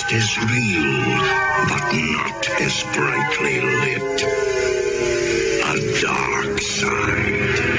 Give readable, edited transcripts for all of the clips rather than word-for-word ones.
just as real, but not as brightly lit. A dark side.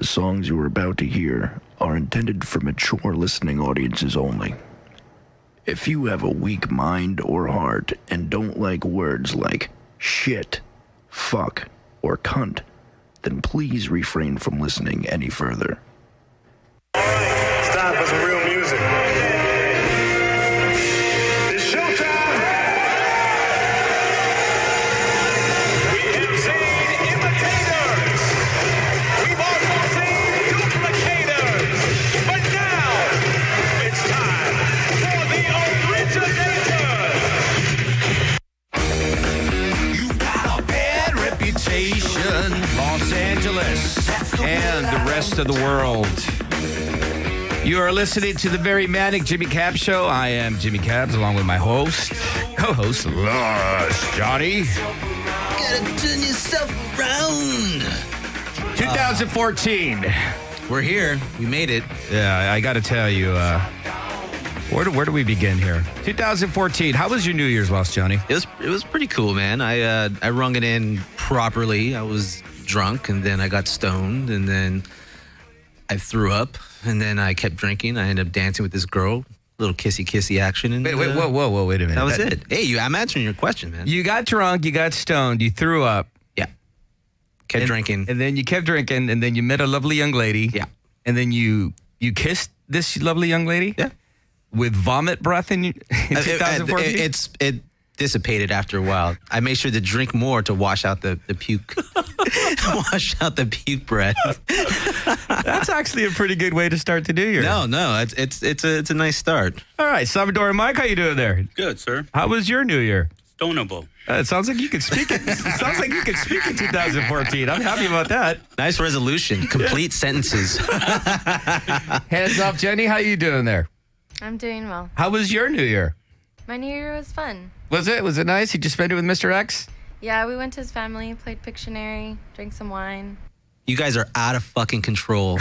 songs you are about to hear are intended for mature listening audiences only. If you have a weak mind or heart and don't like words like shit, fuck, or cunt, then please refrain from listening any further. It's time for some real music. It's showtime! We have seen imitators. We've also seen duplicators. But now, it's time for the originators. You got a bad reputation, Los Angeles, and the rest of the world. You are listening to the very manic Jimmy Cab Show. I am Jimmy Cabs, along with my co-host, Lost Johnny. Gotta turn yourself around. 2014. We're here. We made it. Yeah, I got to tell you, where do we begin here? 2014. How was your New Year's, Lost Johnny? It was pretty cool, man. I rung it in properly. I was drunk, and then I got stoned, and then I threw up, and then I kept drinking. I ended up dancing with this girl. Little kissy action. And, Wait a minute. That was it. Hey, I'm answering your question, man. You got drunk, you got stoned, you threw up. Yeah. Kept drinking. And then you kept drinking, and then you met a lovely young lady. Yeah. And then you kissed this lovely young lady? Yeah. With vomit breath in 2014? It dissipated after a while. I made sure to drink more to wash out the puke. Wash out the puke breath. That's actually a pretty good way to start the new year. No, it's a nice start. All right, Salvador and Mike, how you doing there? Good, sir. How was your new year? Stonable. It sounds like you could speak it. It sounds like you could speak in 2014. I'm happy about that. Nice resolution. Complete sentences. Hands off, Jenny. How you doing there? I'm doing well. How was your new year? My New Year was fun. Was it? Was it nice? You just spent it with Mr. X? Yeah, we went to his family, played Pictionary, drank some wine. You guys are out of fucking control.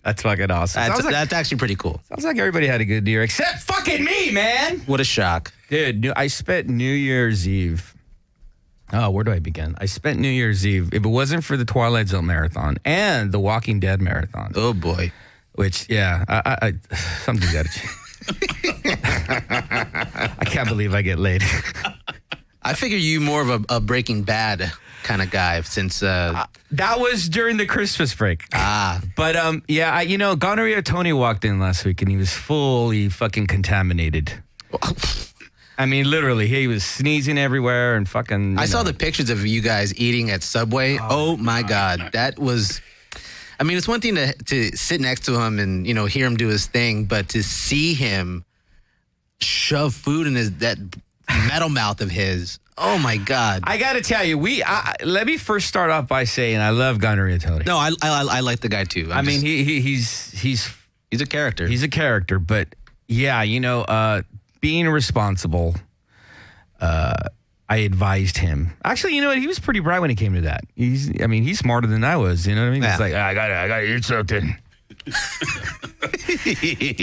That's fucking awesome. That's actually pretty cool. Sounds like everybody had a good New Year, except fucking me, man. What a shock. Dude, I spent New Year's Eve. Oh, where do I begin? I spent New Year's Eve. If it wasn't for the Twilight Zone Marathon and the Walking Dead Marathon. Oh, boy. Which, yeah, I something's got to change. I can't believe I get laid. I figure you more of a Breaking Bad kind of guy since... that was during the Christmas break. But, yeah, Gonorrhea Tony walked in last week and he was fully fucking contaminated. I mean, literally, he was sneezing everywhere and fucking... I saw the pictures of you guys eating at Subway. Oh my God. That was... I mean, it's one thing to sit next to him and, hear him do his thing, but to see him shove food in that metal mouth of his, oh my God. I got to tell you, let me first start off by saying I love Gonorrhea Tony. No, I like the guy too. He's a character. He's a character, but yeah, being responsible, I advised him. Actually, you know what? He was pretty bright when it came to that. He's smarter than I was. You know what I mean? Yeah. He's like, I gotta eat something.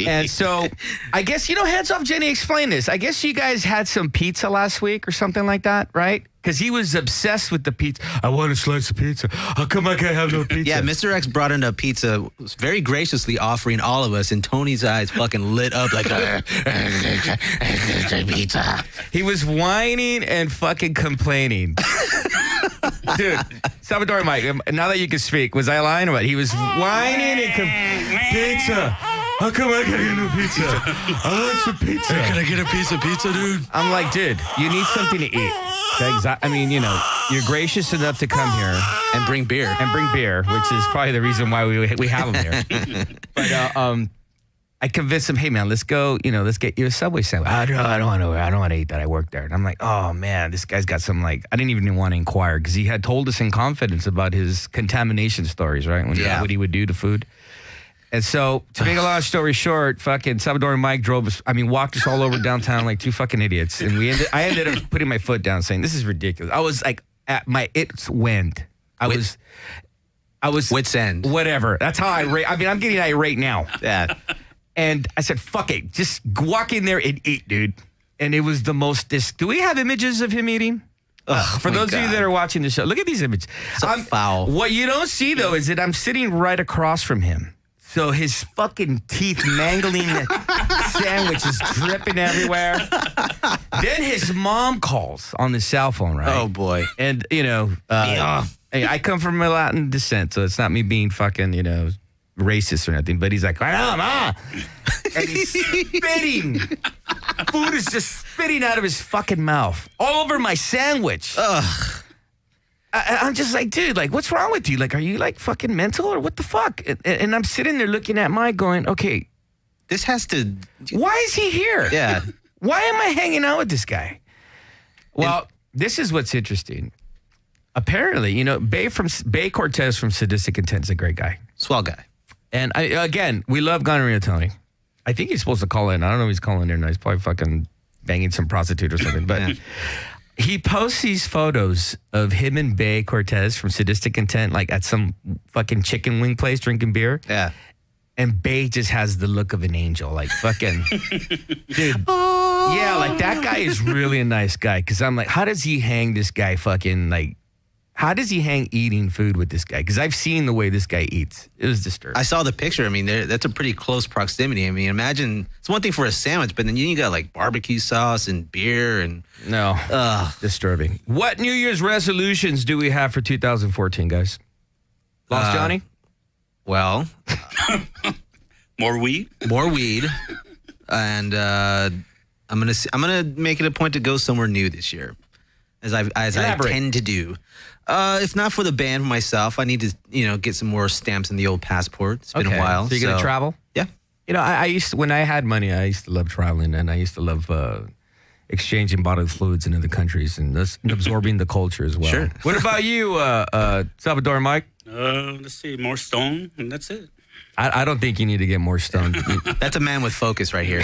And so, I guess, hands off, Jenny, explain this. I guess you guys had some pizza last week or something like that, right? Because he was obsessed with the pizza. I want a slice of pizza. How come I can't have no pizza? Yeah, Mr. X brought in a pizza, very graciously offering all of us, and Tony's eyes fucking lit up like, pizza. He was whining and fucking complaining. Dude, Salvador Mike, now that you can speak, was I lying or what? He was whining and pizza. How come I can't get no pizza? I want some pizza. Hey, can I get a piece of pizza, dude? I'm like, dude, you need something to eat. You're gracious enough to come here and bring beer, which is probably the reason why we have him here. But I convinced him, hey man, let's go. Let's get you a Subway sandwich. I don't want to eat that. I work there, and I'm like, oh man, this guy's got some I didn't even want to inquire because he had told us in confidence about his contamination stories, right? What he would do to food. And so, to make a long story short, fucking Salvador and Mike walked us all over downtown like two fucking idiots. And I ended up putting my foot down saying, this is ridiculous. I was like at my its wind. I was wit's end. Whatever. That's how I rate. I'm getting irate now. Yeah. And I said, fuck it. Just walk in there and eat, dude. And it was the most... Do we have images of him eating? For those of you that are watching the show, look at these images. So foul. What you don't see, though, is that I'm sitting right across from him. So his fucking teeth mangling the sandwich is dripping everywhere. Then his mom calls on the cell phone, right? Oh, boy. And, hey, I come from a Latin descent, so it's not me being fucking, racist or nothing. But he's like, Ma. And he's spitting. Food is just spitting out of his fucking mouth all over my sandwich. Ugh. I'm just like, dude, like, what's wrong with you? Like, are you like fucking mental or what the fuck? And I'm sitting there looking at Mike going, okay, This has to. why is he here? Yeah. Why am I hanging out with this guy? Well, this is what's interesting. Apparently, Bay Cortez from Sadistic Intent is a great guy. Swell guy. And we love Gonorrhea Tony. I think he's supposed to call in. I don't know if he's calling in. He's probably fucking banging some prostitute or something. But he posts these photos of him and Bay Cortez from Sadistic Intent, like at some fucking chicken wing place drinking beer. Yeah. And Bay just has the look of an angel, like fucking, dude. Yeah, like that guy is really a nice guy. Because I'm like, how does he hang this guy fucking like? How does he hang eating food with this guy? Because I've seen the way this guy eats. It was disturbing. I saw the picture. I mean, that's a pretty close proximity. I mean, imagine it's one thing for a sandwich, but then you got like barbecue sauce and beer and. No. Disturbing. What New Year's resolutions do we have for 2014, guys? Lost Johnny? Well, More weed? more weed, and I'm gonna make it a point to go somewhere new this year, as I Elaborate. tend to do. If not for the band, for myself, I need to get some more stamps in the old passport. It's been a while. So you're going to travel? Yeah. I used to, when I had money, I used to love traveling, and I used to love exchanging bodily fluids in other countries and absorbing the culture as well. Sure. What about you, Salvador Mike? Let's see, more stone, and that's it. I don't think you need to get more stoned. That's a man with focus right here.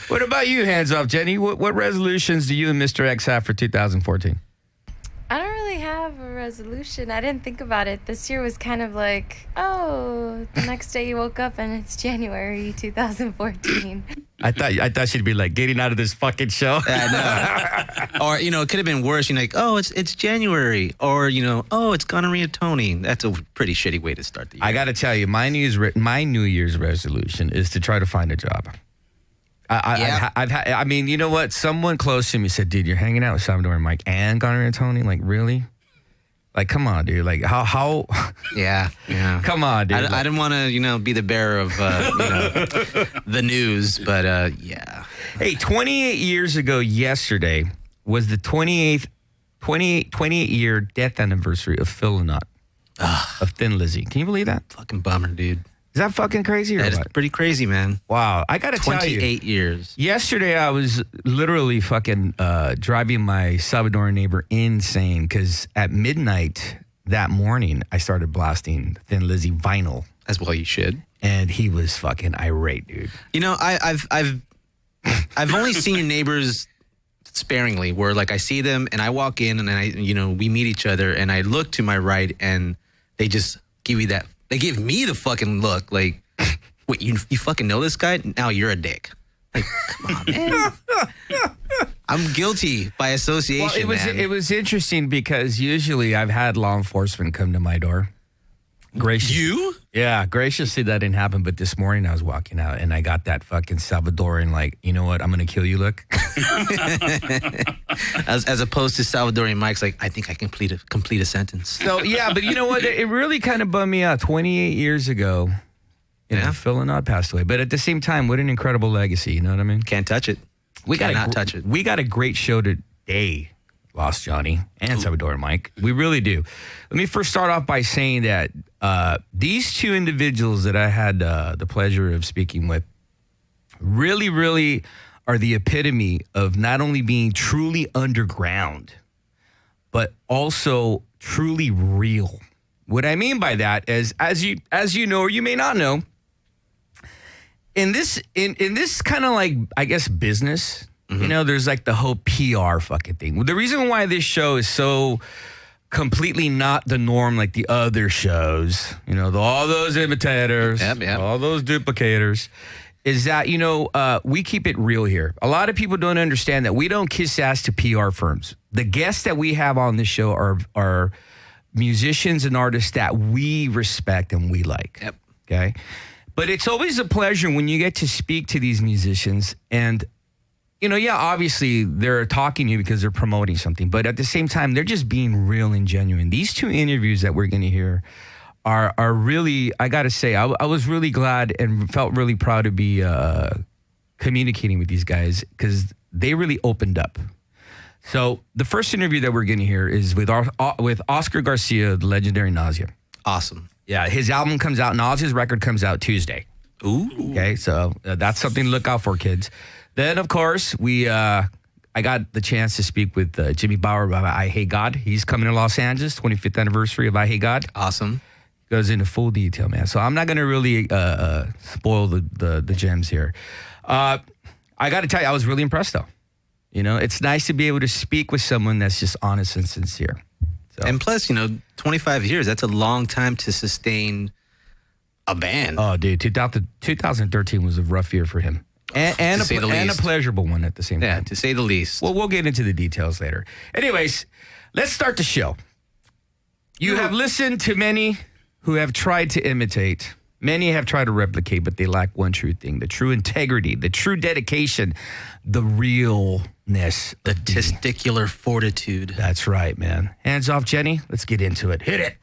What about you, hands off, Jenny? What resolutions do you and Mr. X have for 2014? I don't really have a resolution. I didn't think about it. This year was kind of like, the next day you woke up and it's January 2014. I thought she'd be like, getting out of this fucking show. I know. Or, it could have been worse. Like, it's January. Or, it's Gonorrhea Tony. That's a pretty shitty way to start the year. I got to tell you, my New Year's resolution is to try to find a job. I've had. I mean, you know what? Someone close to me said, "Dude, you're hanging out with Salvador and Mike and Gonorrhea Tony. Like, really? Like, come on, dude. Like, how? Yeah. Come on, dude. I didn't want to, be the bearer of, the news, but yeah. Hey, 28 years ago yesterday was the 28-year death anniversary of Phil Lynott, of Thin Lizzy. Can you believe that? Fucking bummer, dude. Is that fucking crazy or That is what? pretty crazy, man. Wow. I got to tell you. 28 years. Yesterday, I was literally fucking driving my Salvadoran neighbor insane because at midnight that morning, I started blasting Thin Lizzy vinyl. As well you should. And he was fucking irate, dude. I've only seen your neighbors sparingly where like I see them and I walk in and we meet each other and I look to my right and they just give you that. They give me the fucking look like, wait, you fucking know this guy? Now you're a dick. Like, come on, man. I'm guilty by association, Well, it was interesting because usually I've had law enforcement come to my door. You? Yeah, graciously that didn't happen. But this morning I was walking out and I got that fucking Salvadoran like, you know what, I'm going to kill you look. as opposed to Salvadorian Mike's like, I think I can complete a sentence. So, yeah, but you know what? It really kind of bummed me out. 28 years ago, Phil Lynott passed away. But at the same time, what an incredible legacy. You know what I mean? Can't touch it. Cannot touch it. We got a great show today, Lost Johnny and Salvador Mike. We really do. Let me first start off by saying that these two individuals that I had the pleasure of speaking with really, really are the epitome of not only being truly underground, but also truly real. What I mean by that is, as you know, or you may not know, in this kind of like, I guess, business, there's like the whole PR fucking thing. The reason why this show is so completely not the norm like the other shows, all those imitators, Yep. all those duplicators, is that, we keep it real here. A lot of people don't understand that we don't kiss ass to PR firms. The guests that we have on this show are musicians and artists that we respect and we like. Yep. Okay? But it's always a pleasure when you get to speak to these musicians and, obviously they're talking to you because they're promoting something, but at the same time, they're just being real and genuine. These two interviews that we're going to hear are really, I got to say, I was really glad and felt really proud to be communicating with these guys because they really opened up. So the first interview that we're going to hear is with Oscar Garcia, the legendary Nausea. Awesome. Yeah, his album comes out, Nausea's record comes out Tuesday. Ooh. Okay, so that's something to look out for, kids. Then, of course, I got the chance to speak with Jimmy Bauer about I Hate God. He's coming to Los Angeles, 25th anniversary of I Hate God. Awesome. Goes into full detail, man. So I'm not going to really spoil the gems here. I got to tell you, I was really impressed, though. It's nice to be able to speak with someone that's just honest and sincere. So. And plus, 25 years, that's a long time to sustain a band. Oh, dude, 2013 was a rough year for him. And a pleasurable one at the same time. Yeah, to say the least. Well, we'll get into the details later. Anyways, let's start the show. You have listened to many who have tried to imitate. Many have tried to replicate, but they lack one true thing, the true integrity, the true dedication, the realness. The testicular fortitude. That's right, man. Hands off, Jenny. Let's get into it. Hit it.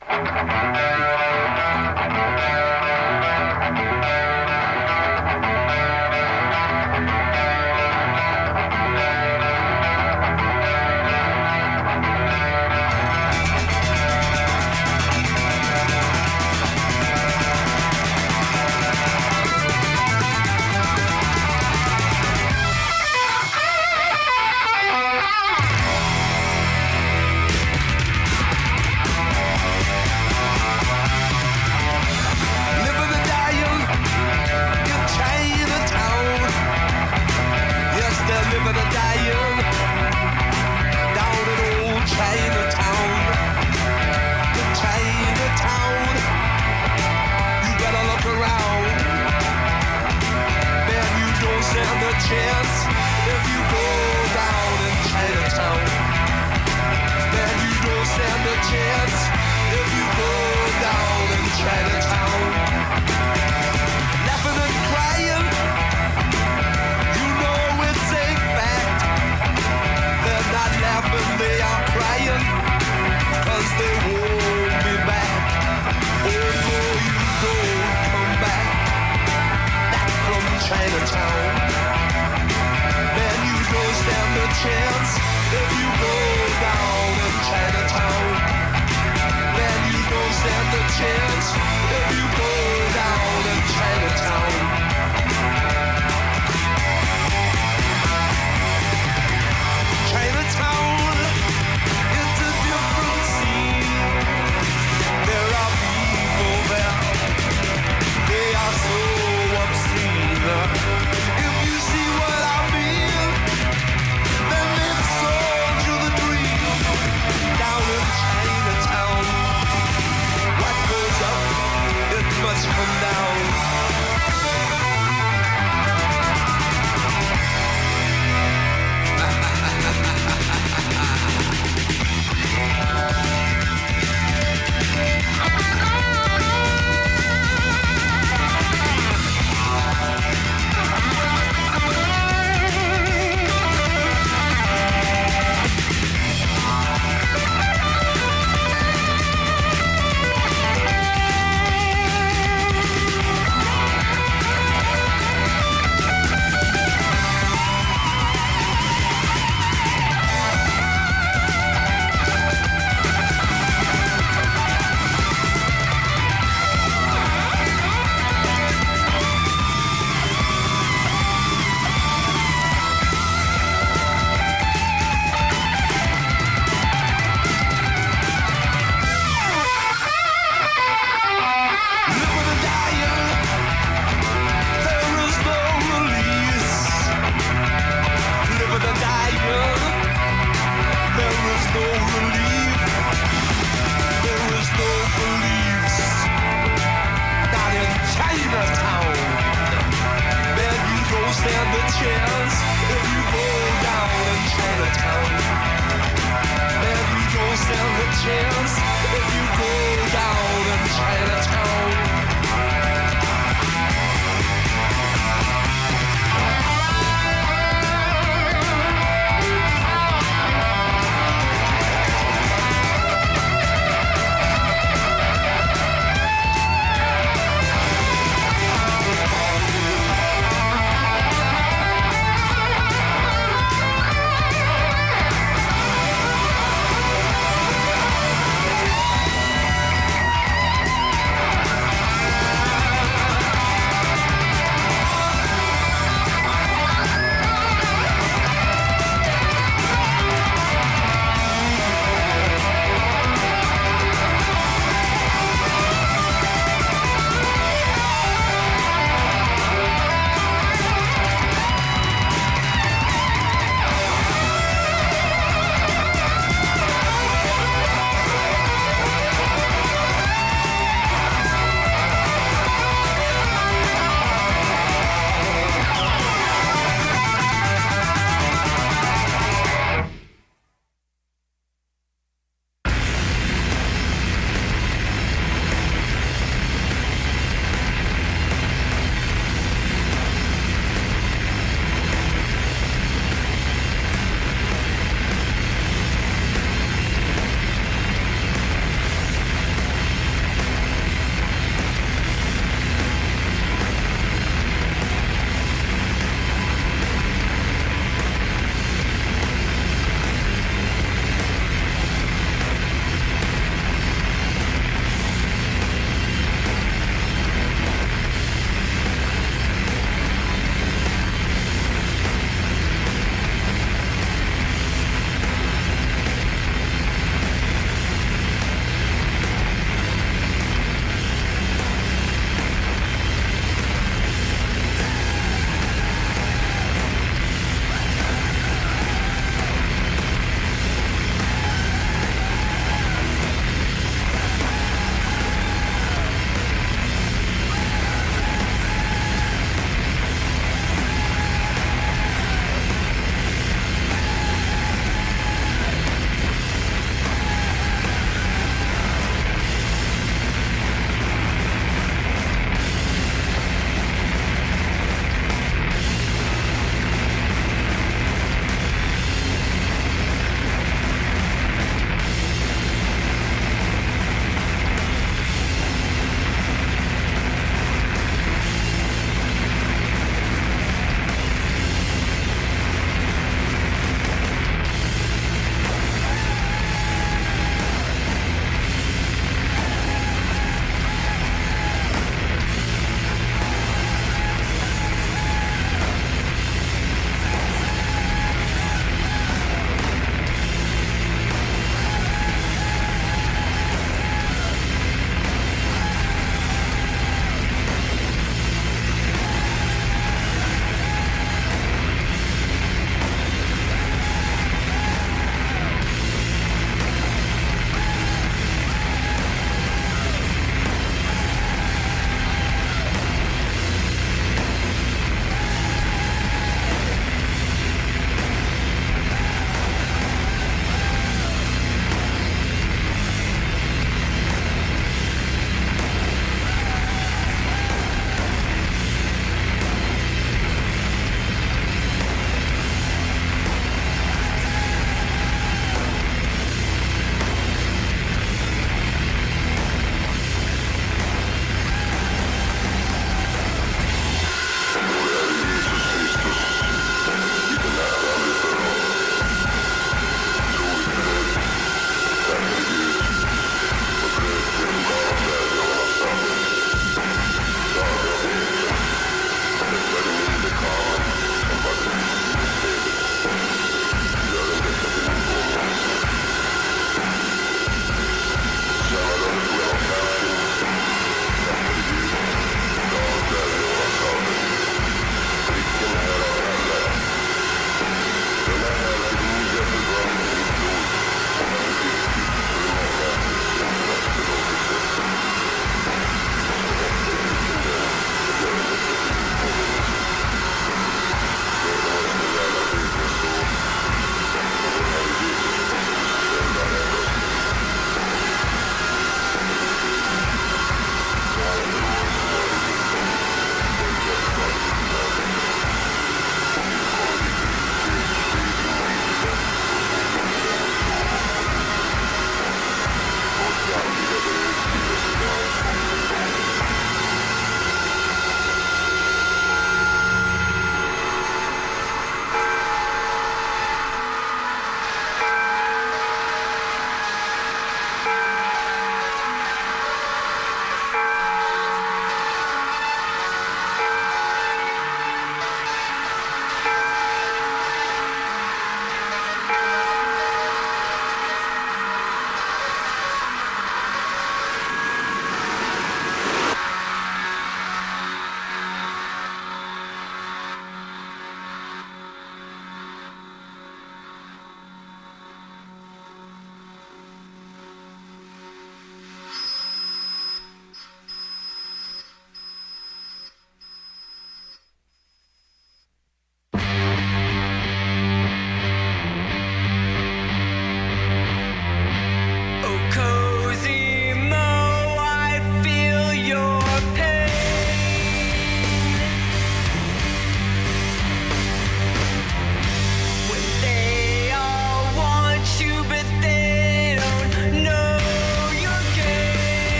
They are so obscene. chance if you go down in Chinatown. Man, you don't stand a chance if you go down in Chinatown.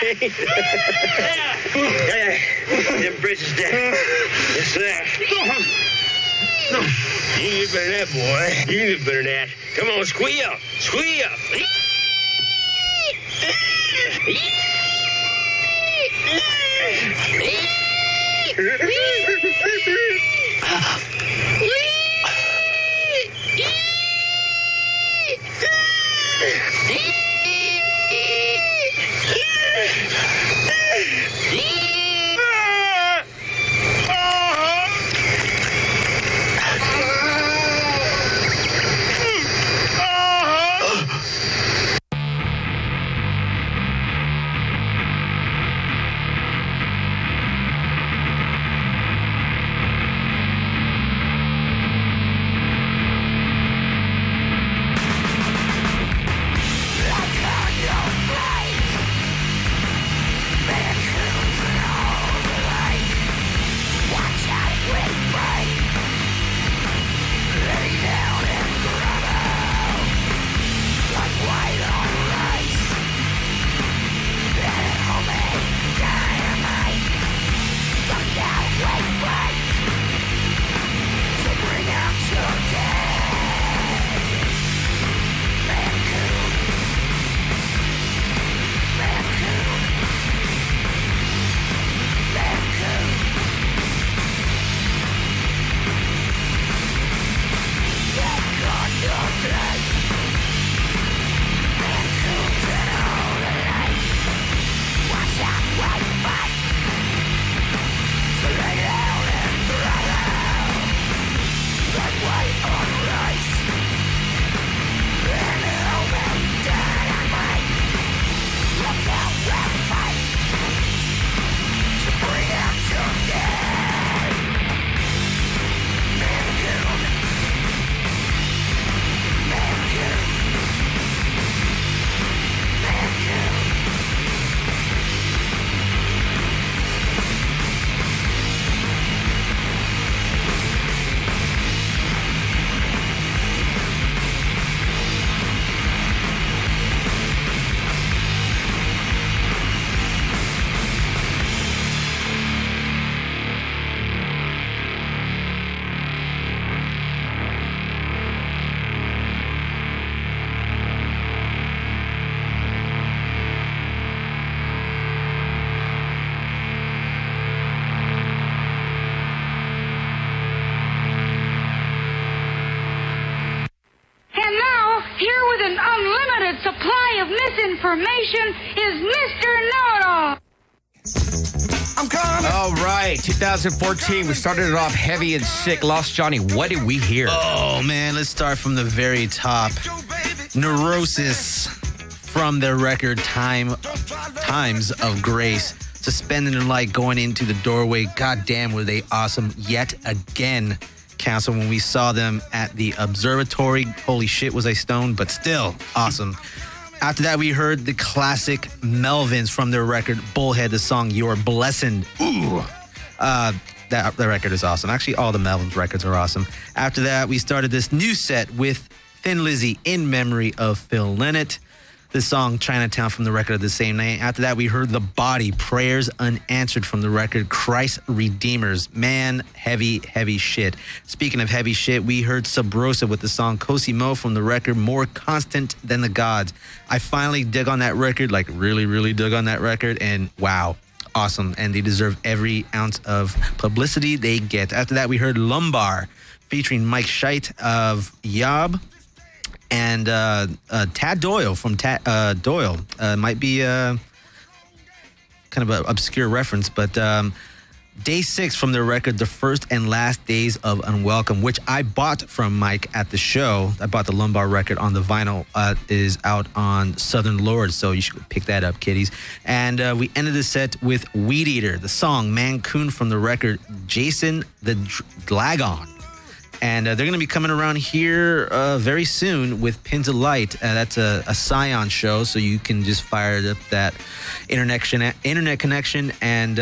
Them bridges there. Yes, sir. You need better than that, boy. You need better than that. Come on, squee up. Squee up. an unlimited supply of misinformation is Mr. Know-It-All. I'm coming. All right, 2014. We started it off heavy and sick. Lost Johnny. What did we hear? Oh, man, let's start from the very top. Neurosis from their record Times of Grace. Suspending the light going into the doorway. God damn, were they awesome yet again. Council, when we saw them at the observatory, holy shit, was I stoned, but still awesome. After that, we heard the classic Melvins from their record Bullhead, the song You're Blessed. Ooh. That record is awesome. Actually, all the Melvins records are awesome. After that, we started this new set with Thin Lizzy in memory of Phil Lynott. The song Chinatown from the record of the same name. After that, we heard The Body, Prayers Unanswered from the record Christ Redeemers. Man, heavy, heavy shit. Speaking of heavy shit, we heard Sub Rosa with the song Cosimo from the record More Constant Than the Gods. I finally dug on that record, like really, really dug on that record, and wow, awesome. And they deserve every ounce of publicity they get. After that, we heard Lumbar featuring Mike Scheidt of Yob. And Tad Doyle from Doyle. Might be kind of an obscure reference, but Day 6 from their record, The First and Last Days of Unwelcome, which I bought from Mike at the show. I bought the Lumbar record on the vinyl. Is out on Southern Lords, so you should pick that up, kiddies. And we ended the set with Weed Eater, the song Mancoon from the record Jason the Dragon. And they're going to be coming around here very soon with Pins of Light. That's a Scion show, so you can just fire up that internet connection and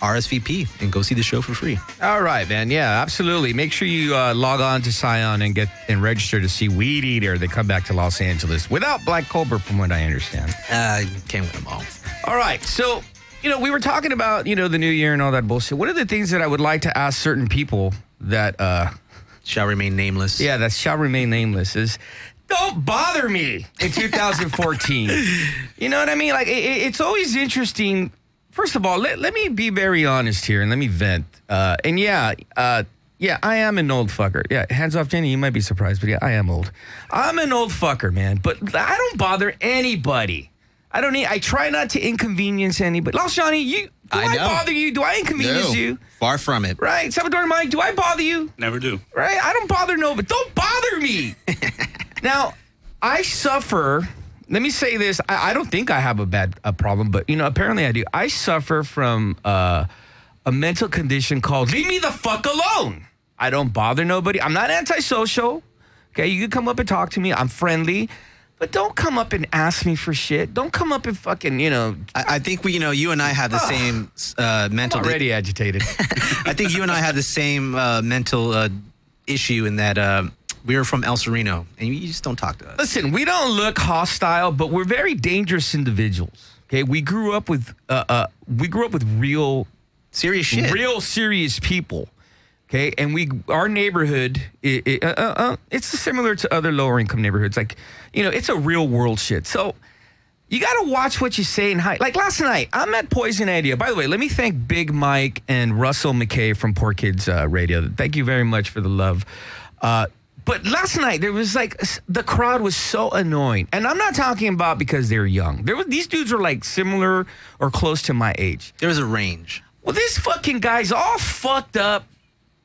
RSVP and go see the show for free. All right, man. Yeah, absolutely. Make sure you log on to Scion and register to see Weed Eater. They come back to Los Angeles without Black Cobra, from what I understand. Can't win them all. All right. So, we were talking about, the new year and all that bullshit. One of the things that I would like to ask certain people that shall remain nameless. Yeah, that shall remain nameless is, don't bother me in 2014. You know what I mean? Like, it's always interesting. First of all, let me be very honest here and let me vent. I am an old fucker. Yeah, hands off Jenny, you might be surprised, but yeah, I am old. I'm an old fucker, man, but I don't bother anybody. I try not to inconvenience anybody. Lost Johnny, do I bother you? Do I inconvenience you? Far from it. Right, Salvador Mike, do I bother you? Never do. Right, I don't bother nobody. Don't bother me. Now, I suffer. Let me say this. I don't think I have a problem, but, apparently I do. I suffer from a mental condition called leave me the fuck alone. I don't bother nobody. I'm not antisocial. Okay, you can come up and talk to me. I'm friendly. But don't come up and ask me for shit. Don't come up and fucking, I think you and I have the same mental... I'm already agitated. I think you and I have the same mental issue in that... we were from El Sereno, and you just don't talk to us. Listen, we don't look hostile, but we're very dangerous individuals. Okay, we grew up with real serious shit, real serious people. Okay, and our neighborhood, it's similar to other lower income neighborhoods. Like, it's a real world shit. So you got to watch what you say and how. Like last night, I'm at Poison Idea. By the way, let me thank Big Mike and Russell McKay from Poor Kids Radio. Thank you very much for the love. But last night, there was the crowd was so annoying. And I'm not talking about because they're young. These dudes are similar or close to my age. There was a range. Well, this fucking guy's all fucked up,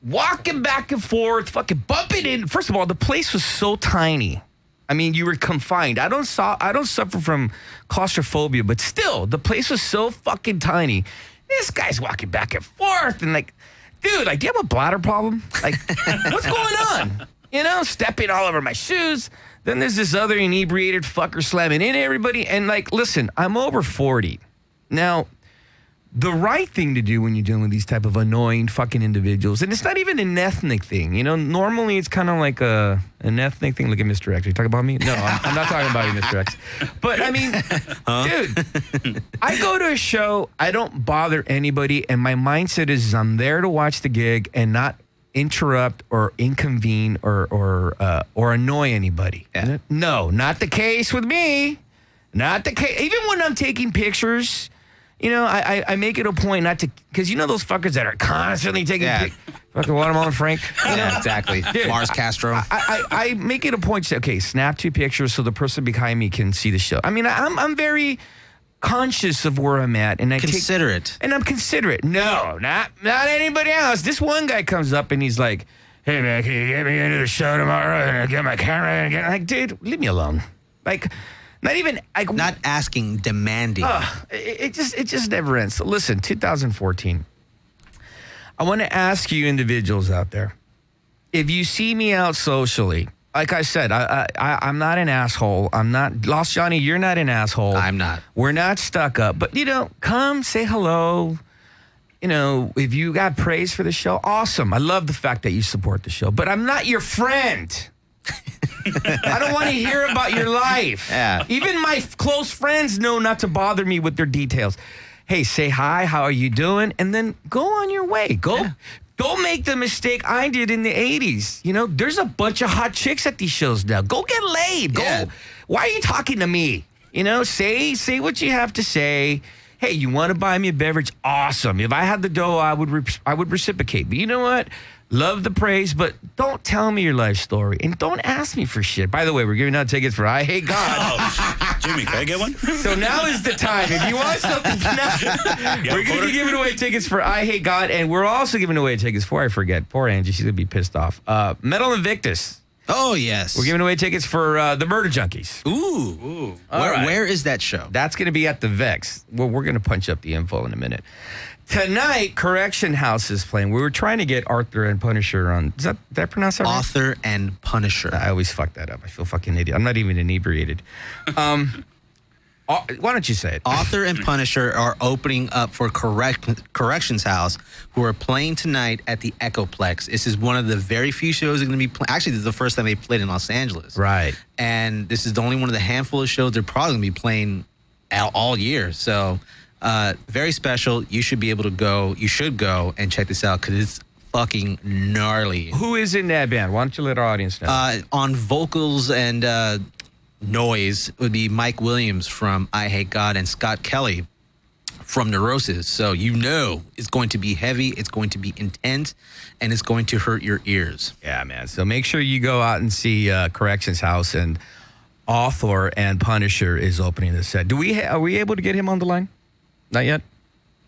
walking back and forth, fucking bumping in. First of all, the place was so tiny. I mean, you were confined. I don't suffer from claustrophobia, but still, the place was so fucking tiny. This guy's walking back and forth and dude, do you have a bladder problem? What's going on? Stepping all over my shoes. Then there's this other inebriated fucker slamming into everybody. And listen, I'm over 40. Now, the right thing to do when you're dealing with these type of annoying fucking individuals, and it's not even an ethnic thing. Normally it's kind of like an ethnic thing. Look at Mr. X. Are you talking about me? No, I'm not talking about you, Mr. X. But I mean, dude, I go to a show, I don't bother anybody, and my mindset is I'm there to watch the gig and not interrupt or inconvene or annoy anybody. Yeah. No, not the case with me. Not the case. Even when I'm taking pictures, I make it a point not to, because those fuckers that are constantly taking pictures. Fucking Watermelon Frank. Yeah, exactly. Dude, Mars Castro. I make it a point to say, okay, snap 2 pictures so the person behind me can see the show. I mean, I'm very conscious of where I'm at, and I'm considerate. No, not anybody else. This one guy comes up and he's like, "Hey man, can you get me into the show tomorrow and I get my camera?" And dude, leave me alone. Not even not asking, demanding. It just never ends. So listen, 2014. I want to ask you individuals out there, if you see me out socially. Like I said, I'm not an asshole. I'm not. Lost Johnny, you're not an asshole. I'm not. We're not stuck up. But, come say hello. If you got praise for the show, awesome. I love the fact that you support the show. But I'm not your friend. I don't want to hear about your life. Yeah. Even my close friends know not to bother me with their details. Hey, say hi. How are you doing? And then go on your way. Go. Yeah. Don't make the mistake I did in the 80s. There's a bunch of hot chicks at these shows now. Go get laid. Yeah. Go. Why are you talking to me? Say what you have to say. Hey, you want to buy me a beverage? Awesome. If I had the dough, I would reciprocate. But you know what? Love the praise, but don't tell me your life story. And don't ask me for shit. By the way, we're giving out tickets for I Hate God. Oh, Jimmy, can I get one? So now is the time. If you want something, we're going to be giving away tickets for I Hate God. And we're also giving away tickets for, I forget, poor Angie, she's going to be pissed off. Metal Invictus. Oh, yes. We're giving away tickets for the Murder Junkies. Ooh. Where is that show? That's going to be at the Vex. Well, we're going to punch up the info in a minute. Tonight, Correction House is playing. We were trying to get Arthur and Punisher on. Did I pronounce that right? Arthur and Punisher. I always fuck that up. I feel fucking idiot. I'm not even inebriated. Why don't you say it? Author and Punisher are opening up for Corrections House, who are playing tonight at the Echoplex. This is one of the very few shows they're going to be playing. Actually, this is the first time they played in Los Angeles. Right. And this is the only one of the handful of shows they're probably going to be playing all year. So, very special. You should be able to go. You should go and check this out because it's fucking gnarly. Who is in that band? Why don't you let our audience know? On vocals and noise would be Mike Williams from I Hate God and Scott Kelly from Neurosis. So it's going to be heavy, it's going to be intense, and it's going to hurt your ears. Yeah, man. So make sure you go out and see Corrections House, and Author and Punisher is opening the set. Are we able to get him on the line? Not yet?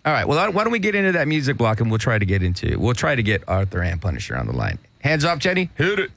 All right. Well, why don't we get into that music block, and we'll try to get Arthur and Punisher on the line. Hands off, Jenny. Hit it.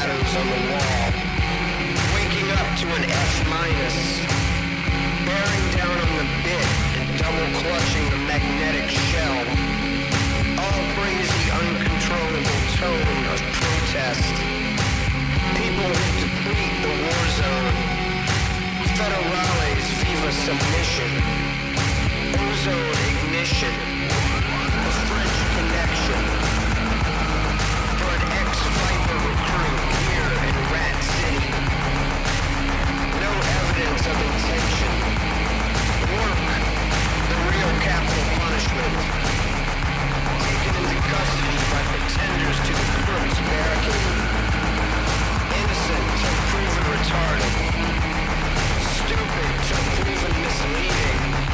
shadows on the wall. Waking up to an F minus. Bearing down on the bit and double clutching the magnetic shell. All brings the uncontrollable tone of protest. People who deplete the war zone. Federales viva submission. Ozone ignition. A French connection. For an ex-Viper recruit here in Rat City. No evidence of intention. Work. The real capital punishment. Taken into custody by pretenders to the crooks barricade. Innocent till proven retarded. Stupid till proven misleading.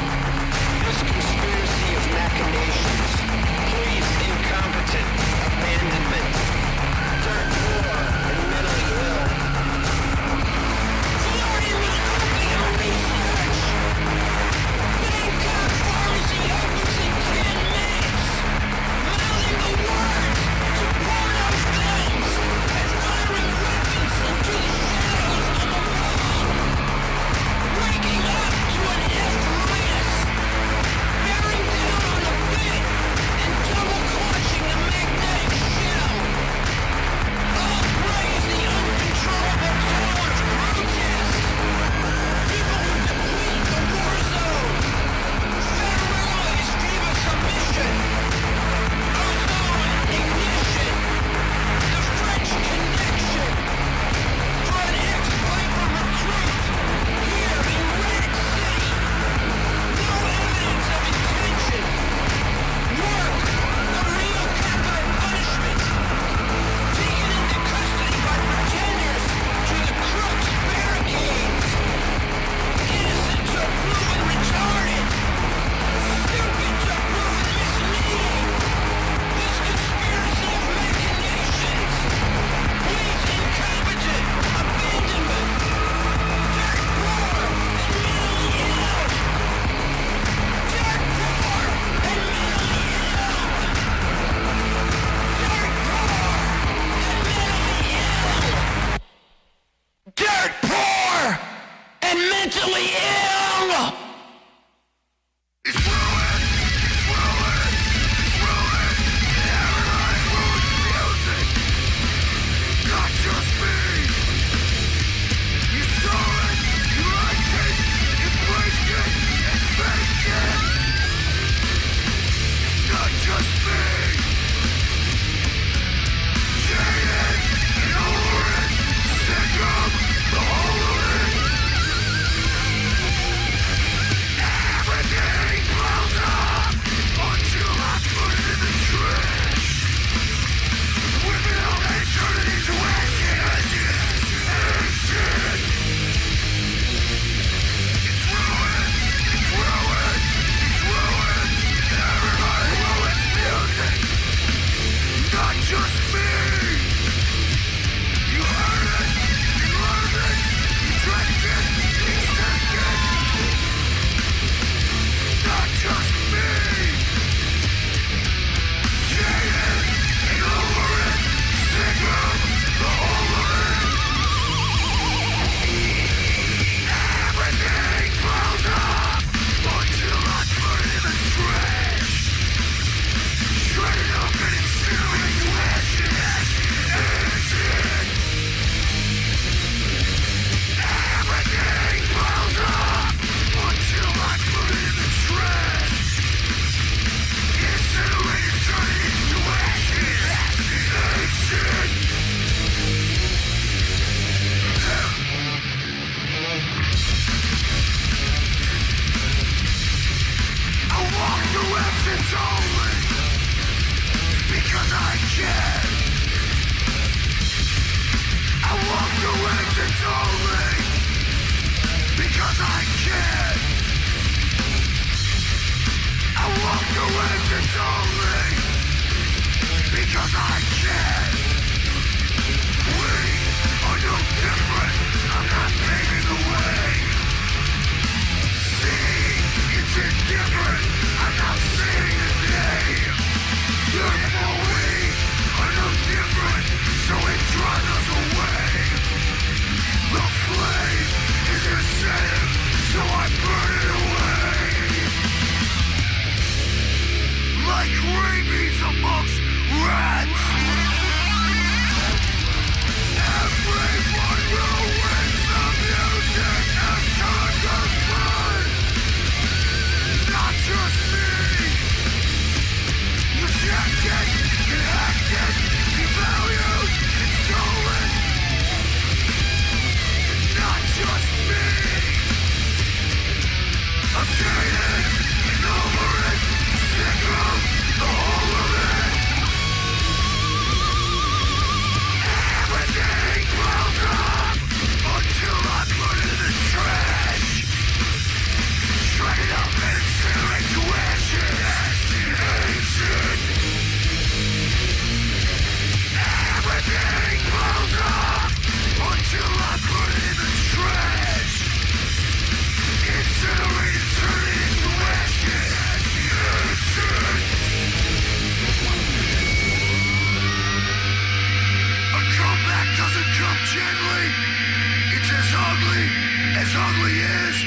as ugly is,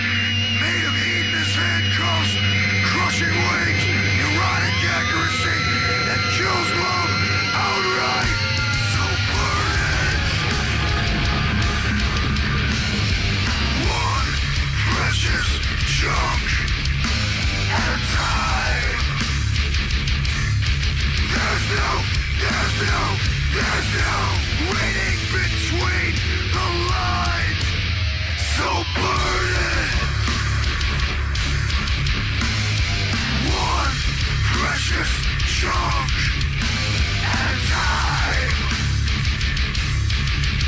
made of hedonist handcuffs, crushing weight, erotic accuracy that kills love outright. So burnage. One precious chunk at a time. There's no waiting between the lines. So burn it. One precious chunk at a time.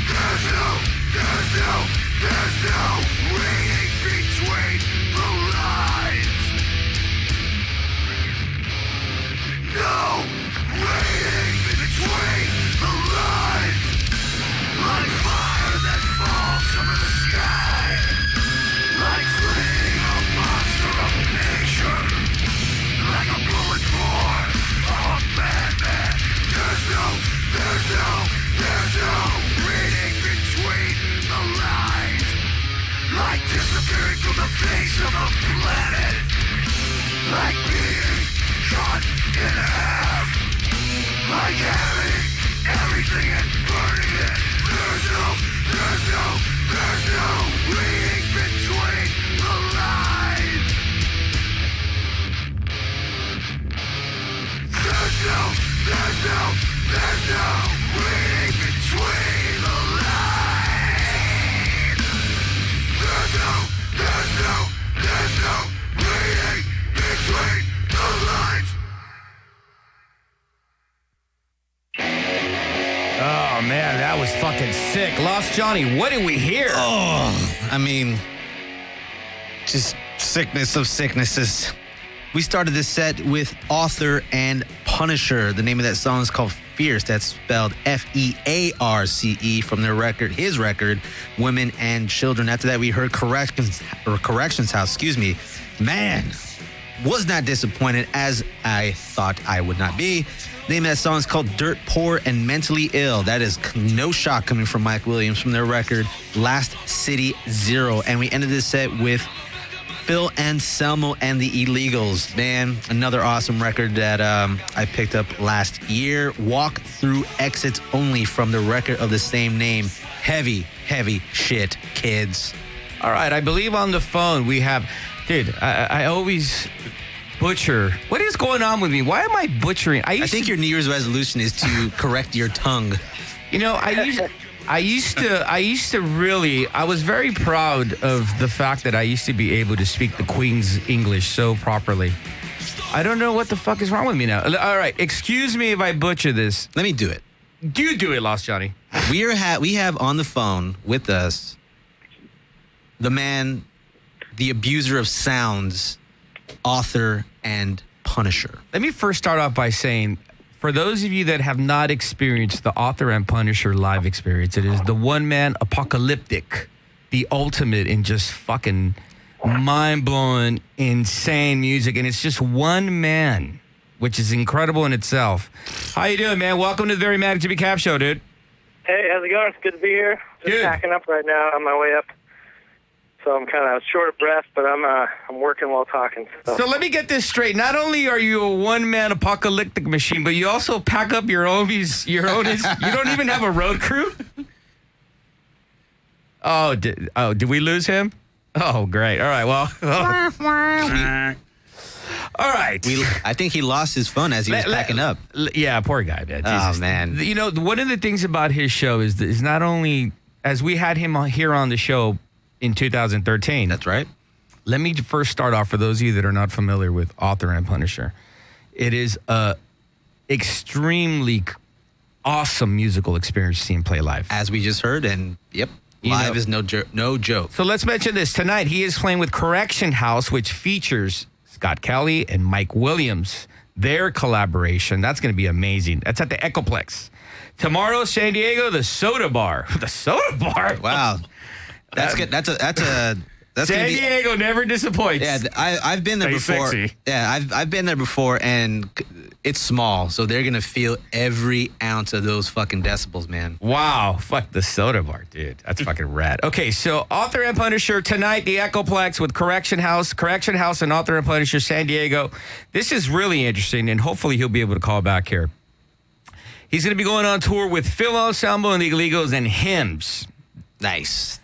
There's no waiting between the lines. No waiting between the lines. Like fire that falls from the sky. Like fleeing a monster of nature. Like a bullet born of a madman. There's no reading between the lines. Like disappearing from the face of the planet. Like being cut in half. Like having everything and burning it. There's no reading between the lines. There's no reading between the lines. There's no reading between the lines. Oh, man, that was fucking sick. Lost Johnny, what did we hear? Oh, I mean, just sickness of sicknesses. We started this set with Author and Punisher. The name of that song is called Fierce. That's spelled Fearce from their record, his record, Women and Children. After that, we heard Corrections House. Man, was not disappointed as I thought I would not be. The name of that song is called Dirt Poor and Mentally Ill. That is no shock coming from Mike Williams from their record, Last City Zero. And we ended this set with Phil Anselmo and the Illegals. Man, another awesome record that I picked up last year. Walk Through Exits Only from the record of the same name. Heavy shit, kids. All right, I believe on the phone we have... Dude, I always... butcher. What is going on with me? Why am I butchering? I think your New Year's resolution is to correct your tongue. You know, I used to really, I was very proud of the fact that I used to be able to speak the Queen's English so properly. I don't know what the fuck is wrong with me now. All right, excuse me if I butcher this. Let me do it. You do it, Lost Johnny. We have on the phone with us the man, the abuser of sounds, Author and Punisher. Let me first start off by saying, for those of you that have not experienced the Author and Punisher live experience, it is the one-man apocalyptic, the ultimate in just fucking mind-blowing, insane music. And it's just one man, which is incredible in itself. How you doing, man? Welcome to the Very Mad Jimmy Cap Show, dude. Hey, how's it going? It's good to be here. Just Good. packing up right now on my way up. So I'm kind of short of breath, but I'm working while talking. So let me get this straight. Not only are you a one-man apocalyptic machine, but you also pack up your own. You don't even have a road crew? Oh, did we lose him? Oh, great. All right, well. All right. I think he lost his phone as he was packing up. Yeah, poor guy, man. Oh, man. You know, one of the things about his show is not only, as we had him here on the show in 2013. That's right. Let me first start off, for those of you that are not familiar with Author and Punisher. It is a extremely awesome musical experience to see him play live. As we just heard, and yep, live is no joke. So let's mention this. Tonight, he is playing with Correction House, which features Scott Kelly and Mike Williams. Their collaboration, that's going to be amazing. That's at the Echoplex. Tomorrow, San Diego, the Soda Bar. The Soda Bar? Wow. That's good. That's a San Diego never disappoints. Yeah, I've been there Stay before. sexy. Yeah, I've been there before, and it's small, so they're gonna feel every ounce of those fucking decibels, man. Wow, fuck the soda bar, dude. That's fucking rad. Okay, so Author and Punisher tonight, the Echoplex with Correction House and Author and Punisher, San Diego. This is really interesting, and hopefully he'll be able to call back here. He's going to be going on tour with Phil Ensemble and the Illegals and Hymns. Nice.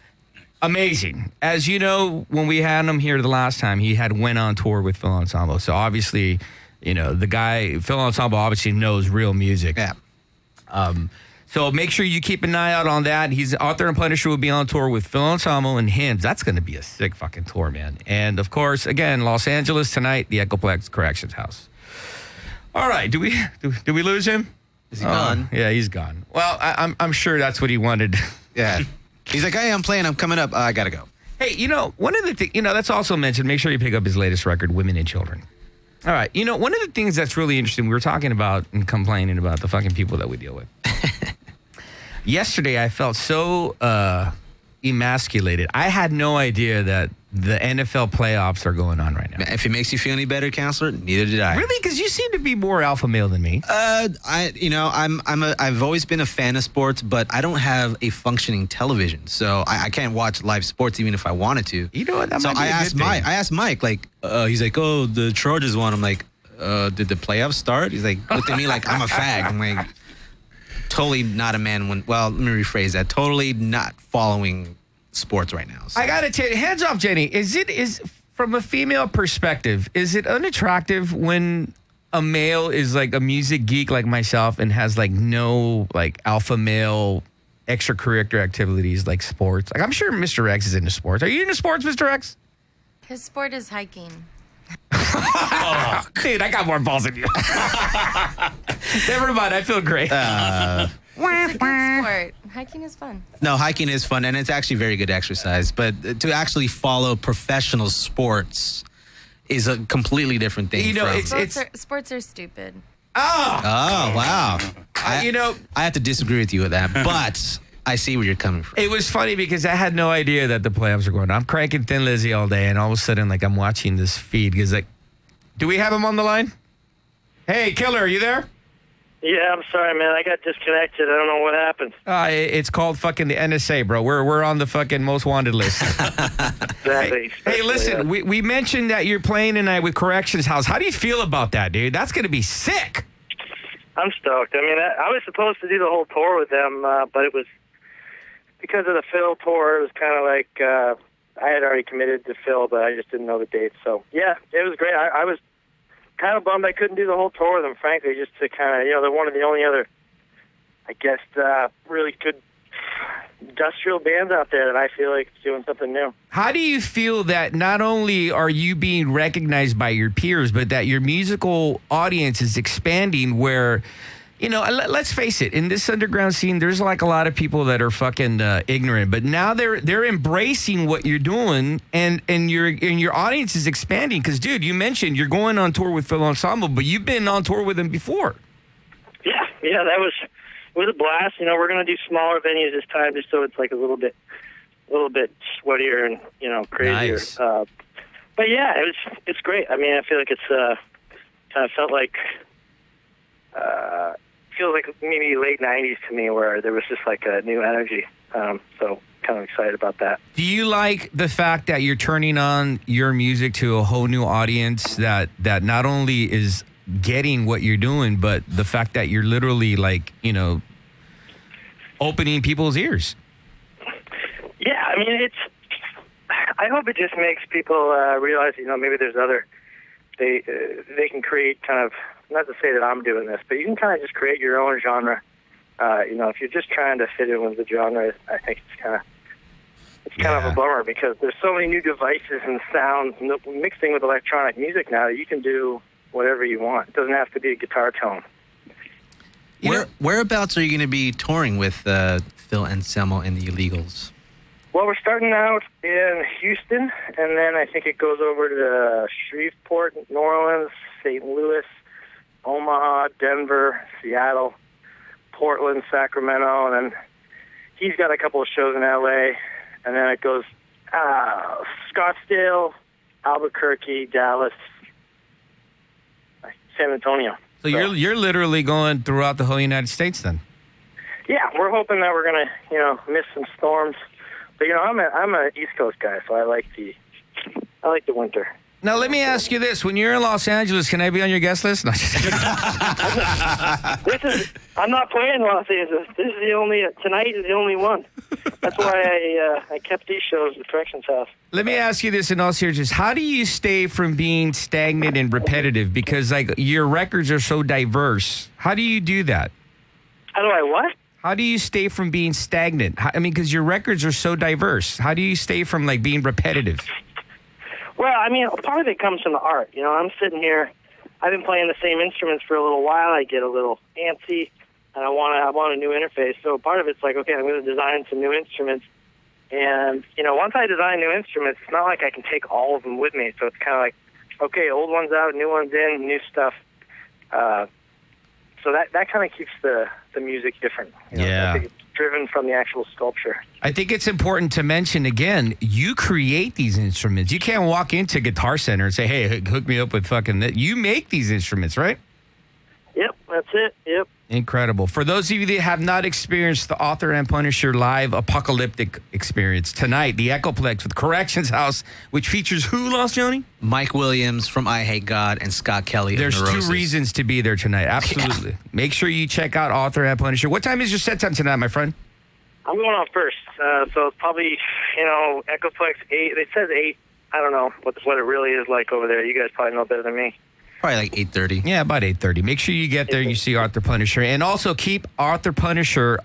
Amazing. As you know, when we had him here the last time, he had went on tour with Phil Ensemble. So obviously, you know, the guy, Phil Ensemble obviously knows real music. Yeah. So make sure you keep an eye out on that. He's Author and Punisher will be on tour with Phil Ensemble and Hymns. That's going to be a sick fucking tour, man. And of course, again, Los Angeles tonight, the Echoplex Corrections House. All right, do we lose him? Is he gone? Yeah, he's gone. Well, I'm sure that's what he wanted. Yeah. He's like, hey, I'm playing. I'm coming up. I gotta go. Hey, you know, one of the things, you know, that's also mentioned. Make sure you pick up his latest record, Women and Children. All right. You know, one of the things that's really interesting, we were talking about and complaining about the fucking people that we deal with. Yesterday, I felt so emasculated. I had no idea that the NFL playoffs are going on right now. If it makes you feel any better, counselor, neither did I. Really? Because you seem to be more alpha male than me. I've always been a fan of sports, but I don't have a functioning television, so I can't watch live sports even if I wanted to. You know what? That so might be a good thing. I asked Mike, like, he's like, oh, the Chargers won. I'm like, did the playoffs start? He's like, looked at me like I'm a fag. I'm like, totally not a man when. Well, let me rephrase that. Totally not following sports right now. So. I gotta tell you, hands off, Jenny. Is from a female perspective, is it unattractive when a male is like a music geek like myself and has like no like alpha male extracurricular activities like sports? Like I'm sure Mr. X is into sports. Are you into sports, Mr. X? His sport is hiking. Oh, dude, I got more balls than you. Never mind, I feel great. It's a good sport. Hiking is fun. No, hiking is fun, and it's actually very good exercise. But to actually follow professional sports is a completely different thing. You know, sports are stupid. Oh, wow. I have to disagree with you with that, but I see where you're coming from. It was funny because I had no idea that the playoffs were going on. I'm cranking Thin Lizzy all day, and all of a sudden, like, I'm watching this feed because, like, do we have him on the line? Hey, Killer, are you there? Yeah, I'm sorry, man. I got disconnected. I don't know what happened. It's called fucking the NSA, bro. We're on the fucking most wanted list. Exactly. Hey, listen, we mentioned that you're playing tonight with Corrections House. How do you feel about that, dude? That's going to be sick. I'm stoked. I mean, I was supposed to do the whole tour with them, but it was because of the Phil tour. It was kind of like I had already committed to Phil, but I just didn't know the dates. So, yeah, it was great. I was kind of bummed I couldn't do the whole tour with them, frankly, just to kind of, they're one of the only other, I guess, really good industrial bands out there that I feel like is doing something new. How do you feel that not only are you being recognized by your peers, but that your musical audience is expanding where, let's face it, in this underground scene, there's like a lot of people that are fucking ignorant, but now they're embracing what you're doing, and your audience is expanding. Because, dude, you mentioned you're going on tour with Phil Ensemble, but you've been on tour with them before. Yeah, that was a blast. We're gonna do smaller venues this time, just so it's like a little bit sweatier and crazier. Nice. But yeah, it's great. I mean, I feel like it's kind of felt like. Feels like maybe late 90s to me, where there was just like a new energy. So kind of excited about that. Do you like the fact that you're turning on your music to a whole new audience that not only is getting what you're doing, but the fact that you're literally like, opening people's ears? Yeah, I mean, I hope it just makes people realize, maybe there's other, they can create kind of, not to say that I'm doing this, but you can kind of just create your own genre. If you're just trying to fit in with the genre, I think it's kind of a bummer, because there's so many new devices and sounds mixing with electronic music now that you can do whatever you want. It doesn't have to be a guitar tone. Whereabouts are you going to be touring with Phil Anselmo and the Illegals? Well, we're starting out in Houston, and then I think it goes over to Shreveport, New Orleans, St. Louis, Omaha, Denver, Seattle, Portland, Sacramento, and then he's got a couple of shows in L.A., and then it goes Scottsdale, Albuquerque, Dallas, San Antonio. So you're literally going throughout the whole United States then? Yeah, we're hoping that we're gonna, miss some storms. But I'm a East Coast guy, so I like the winter. Now let me ask you this: when you're in Los Angeles, can I be on your guest list? No, just kidding. I'm not playing Los Angeles. This is the only tonight is the only one. That's why I kept these shows at Corrections House. Let me ask you this in all seriousness: how do you stay from being stagnant and repetitive? Because your records are so diverse. How do you do that? How do I what? How do you stay from being stagnant? Because your records are so diverse. How do you stay from being repetitive? Well, part of it comes from the art. I'm sitting here. I've been playing the same instruments for a little while. I get a little antsy, and I want a new interface. So part of it's okay, I'm going to design some new instruments. And once I design new instruments, it's not like I can take all of them with me. So it's kind of okay, old ones out, new ones in, new stuff. So that kind of keeps the music different. Yeah. I think it's driven from the actual sculpture. I think it's important to mention, again, you create these instruments. You can't walk into Guitar Center and say, hey, hook me up with fucking that. You make these instruments, right? Yep, that's it. Yep. Incredible. For those of you that have not experienced the Author and Punisher live apocalyptic experience, tonight, the Echoplex with Corrections House, which features who, Lost Johnny? Mike Williams from I Hate God and Scott Kelly There's of Neurosis. 2 reasons to be there tonight. Absolutely. Yeah. Make sure you check out Author and Punisher. What time is your set time tonight, my friend? I'm going on first. So it's probably, Echoplex 8. It says 8. I don't know what it really is like over there. You guys probably know better than me. Probably 8:30. Yeah, about 8:30. Make sure you get there and you see Author Punisher. And also keep Author Punisher,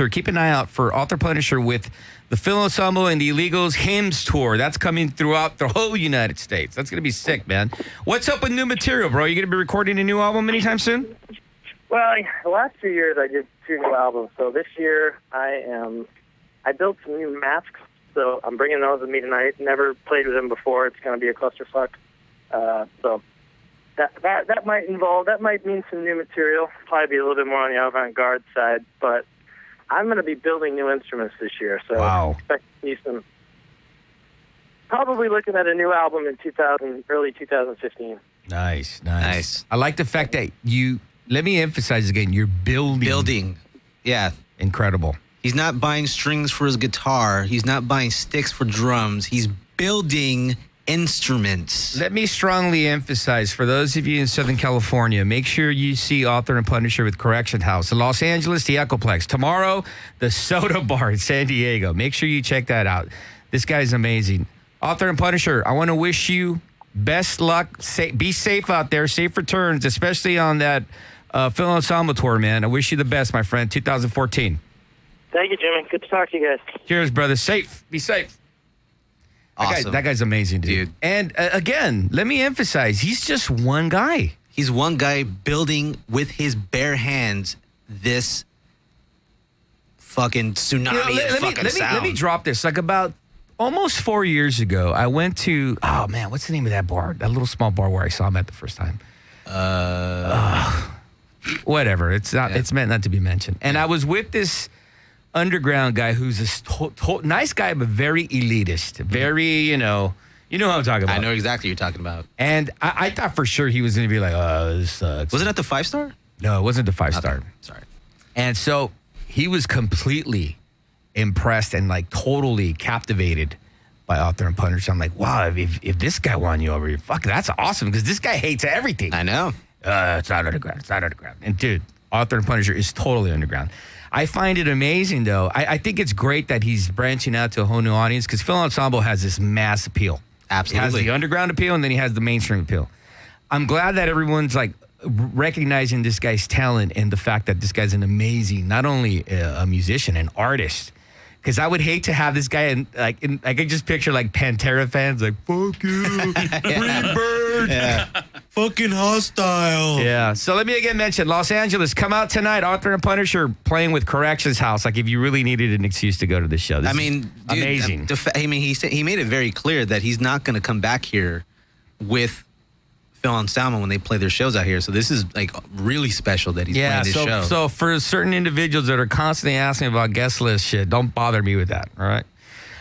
keep an eye out for Author Punisher with the Phil Ensemble and the Illegals Hymns Tour. That's coming throughout the whole United States. That's going to be sick, man. What's up with new material, bro? You going to be recording a new album anytime soon? Well, the last 2 years I did 2 new albums. So this year I built some new masks. So I'm bringing those with me tonight. Never played with them before. It's going to be a clusterfuck. So that might mean some new material. Probably be a little bit more on the avant-garde side, but I'm going to be building new instruments this year. So wow. Expect to see some. Probably looking at a new album in early 2015. Nice. I like the fact that let me emphasize again, you're building. Yeah. Incredible. He's not buying strings for his guitar. He's not buying sticks for drums. He's building instruments. Let me strongly emphasize, for those of you in Southern California, make sure you see Author and Punisher with Correction House. In Los Angeles, the Echoplex. Tomorrow, the Soda Bar in San Diego. Make sure you check that out. This guy's amazing. Author and Punisher, I want to wish you best luck. Be safe out there. Safe returns, especially on that Phil Ensemble tour, man. I wish you the best, my friend. 2014. Thank you, Jimmy. Good to talk to you guys. Cheers, brother. Safe. Be safe. Awesome. That guy's amazing, dude. And again, let me emphasize, he's just one guy. He's one guy building with his bare hands this fucking tsunami sound. Let me drop this. About almost 4 years ago, I went to, what's the name of that bar? That little small bar where I saw him at the first time. Whatever. It's meant not to be mentioned. And I was with this underground guy who's a nice guy, but very elitist. Very, you know what I'm talking about. I know exactly what you're talking about. And I thought for sure he was going to be like, oh, this sucks. Was it at the 5-star? No, it wasn't the 5-star. Okay. Sorry. And so he was completely impressed and totally captivated by Author and Punisher. I'm like, wow, if this guy won you over here, fuck, that's awesome, because this guy hates everything. I know. It's not underground. And dude, Author and Punisher is totally underground. I find it amazing, though. I think it's great that he's branching out to a whole new audience, because Phil Ensemble has this mass appeal. Absolutely. He has the underground appeal, and then he has the mainstream appeal. I'm glad that everyone's recognizing this guy's talent and the fact that this guy's an amazing, not only a musician, an artist. Because I would hate to have this guy I could just picture Pantera fans fuck you, Free Bird. Yeah. Fucking hostile. Yeah. So let me again mention Los Angeles. Come out tonight. Author and Punisher playing with Corrections House. If you really needed an excuse to go to this show. Dude, amazing. He made it very clear that he's not going to come back here with Phil Ensemble when they play their shows out here. So this is really special that he's playing this show. So for certain individuals that are constantly asking about guest list shit, don't bother me with that. All right.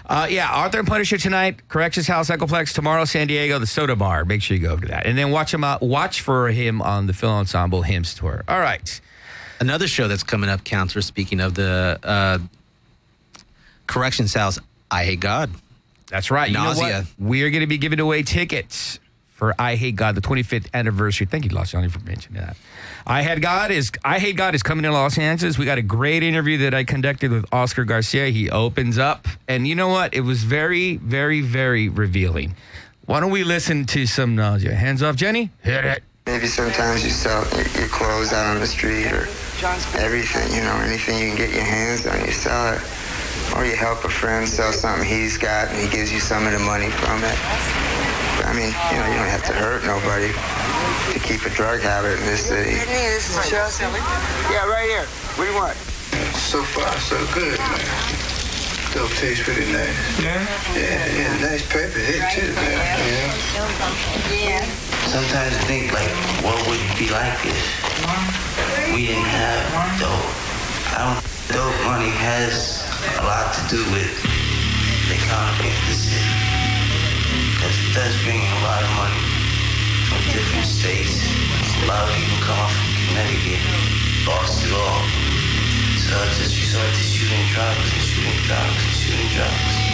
Yeah, Arthur and Punisher tonight, Corrections House, Echoplex. Tomorrow, San Diego, the Soda Bar. Make sure you go to that. And then watch for him on the Phil Ensemble Hymns Tour. All right. Another show that's coming up, Counselor, speaking of the Corrections House, I Hate God. That's right. Nausea. You know what? We're going to be giving away tickets for I Hate God, the 25th anniversary. Thank you, Los Angeles, for mentioning that. I Hate God is coming to Los Angeles. We got a great interview that I conducted with Oscar Garcia. He opens up, and you know what? It was very, very, very revealing. Why don't we listen to some Nausea? Hands off, Jenny. Hit it. Maybe sometimes you sell your clothes out on the street or everything, anything you can get your hands on, you sell it. Or you help a friend sell something he's got and he gives you some of the money from it. I mean, you don't have to hurt nobody to keep a drug habit in this city. This is Chelsea. Yeah, right here. What do you want? So far, so good, man. Dope tastes pretty nice. Yeah? Yeah, nice pepper hit too, man. Yeah. Sometimes I think, what would it be like if we didn't have dope? Dope money has a lot to do with the economy of the city. Because it does bring in a lot of money from different states. A lot of people come up from Connecticut, lost it all. So it's just resort to shooting drugs and shooting drugs and shooting drugs.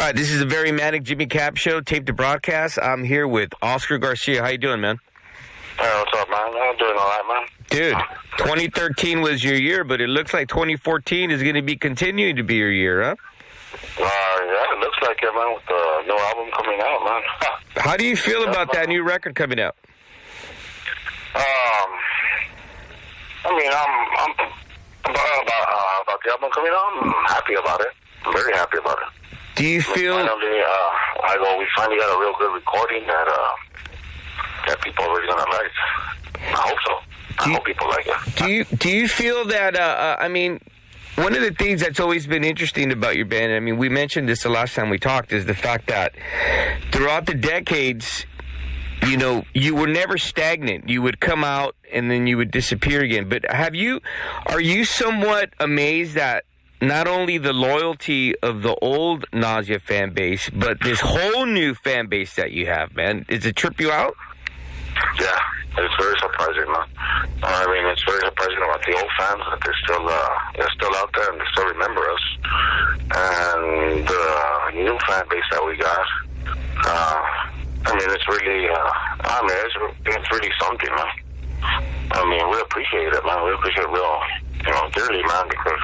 All right, this is a very manic Jimmy Cap show, taped to broadcast. I'm here with Oscar Garcia. How you doing, man? Hey, what's up, man? I'm doing all right, man. Dude, 2013 was your year, but it looks like 2014 is going to be continuing to be your year, huh? Yeah, it looks like it, man, with the new album coming out, man. How do you feel about that new record coming out? I mean, I'm about the album coming out. I'm happy about it. I'm very happy about it. Do you feel... We finally got a real good recording that people are really going to like. I hope so. I hope people like it. Do you feel that, I mean, one of the things that's always been interesting about your band, I mean, we mentioned this the last time we talked, is the fact that throughout the decades, you know, you were never stagnant. You would come out and then you would disappear again. But are you somewhat amazed at not only the loyalty of the old Nausea fan base, but this whole new fan base that you have, man? Does it trip you out? Yeah, it's very surprising, man. I mean, it's very surprising about the old fans that they're still out there and they still remember us. And the new fan base that we got, I mean, it's really, it's really something, man. I mean, we appreciate it, man. We appreciate it real, dearly, man, because,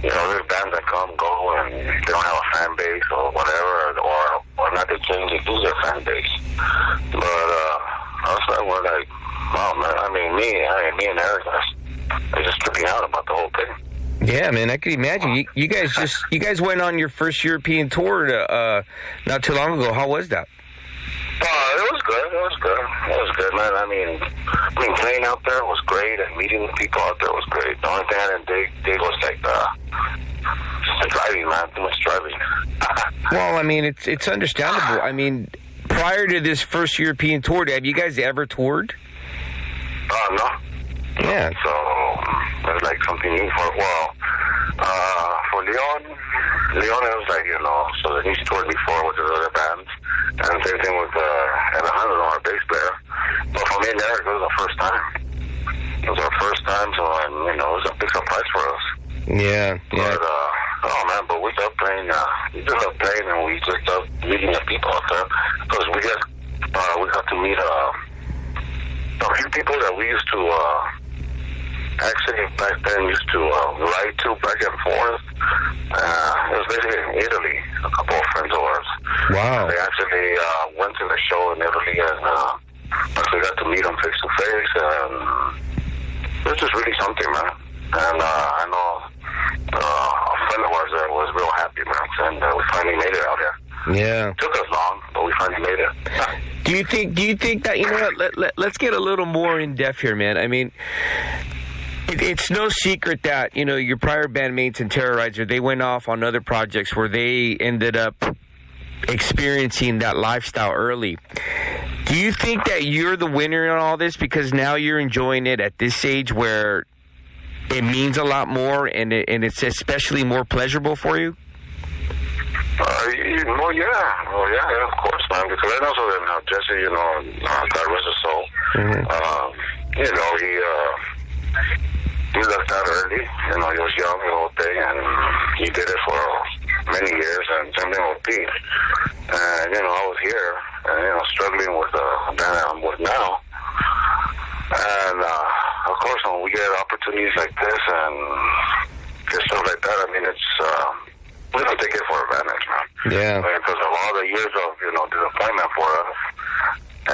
there's bands that come, go, and they don't have a fan base or whatever, or not they change, they lose their fan base. But, also, we're like, wow, man, I mean, me and Eric, are just tripping out about the whole thing. Yeah, man, I could imagine. You guys went on your first European tour not too long ago. How was that? It was good. It was good, man. I mean, playing out there was great, and meeting people out there was great. The only thing I didn't dig was like just the driving, man. Too much driving. Well, I mean, it's understandable. I mean, prior to this first European tour, have you guys ever toured? No. Yeah. So it was like something new for Leon. Leon, it was like, so he's toured before with his other bands. And same thing with Alejandro, our bass player. But for me and Eric, it was our first time. It was our first time, so it was a big surprise for us. Yeah. But, but we love playing. We just love playing, and we just love meeting the people out there. Because we got to meet a few people that we used to actually back then used to ride to back and forth. It was basically in Italy, a couple of friends of ours. Wow. They actually went to the show in Italy and actually got to meet them face to face, and it was just really something, man. And I know a friend of ours that was real happy, man, and we finally made it out here. Yeah. It took us long, but we finally made it. Do you think that, let's get a little more in depth here, man. I mean, it's no secret that, your prior bandmates and Terrorizer, they went off on other projects where they ended up experiencing that lifestyle early. Do you think that you're the winner in all this because now you're enjoying it at this age where it means a lot more and it's especially more pleasurable for you? Yeah, of course, man. Because I also have Jesse, God rest his soul. He left out early. He was young, the whole thing, and he did it for many years. And same thing with Pete. And I was here, and struggling with the band I'm with now. And of course, when we get opportunities like this and get stuff like that, I mean, it's we don't take it for advantage, man. Yeah. Because of all the years of disappointment for us,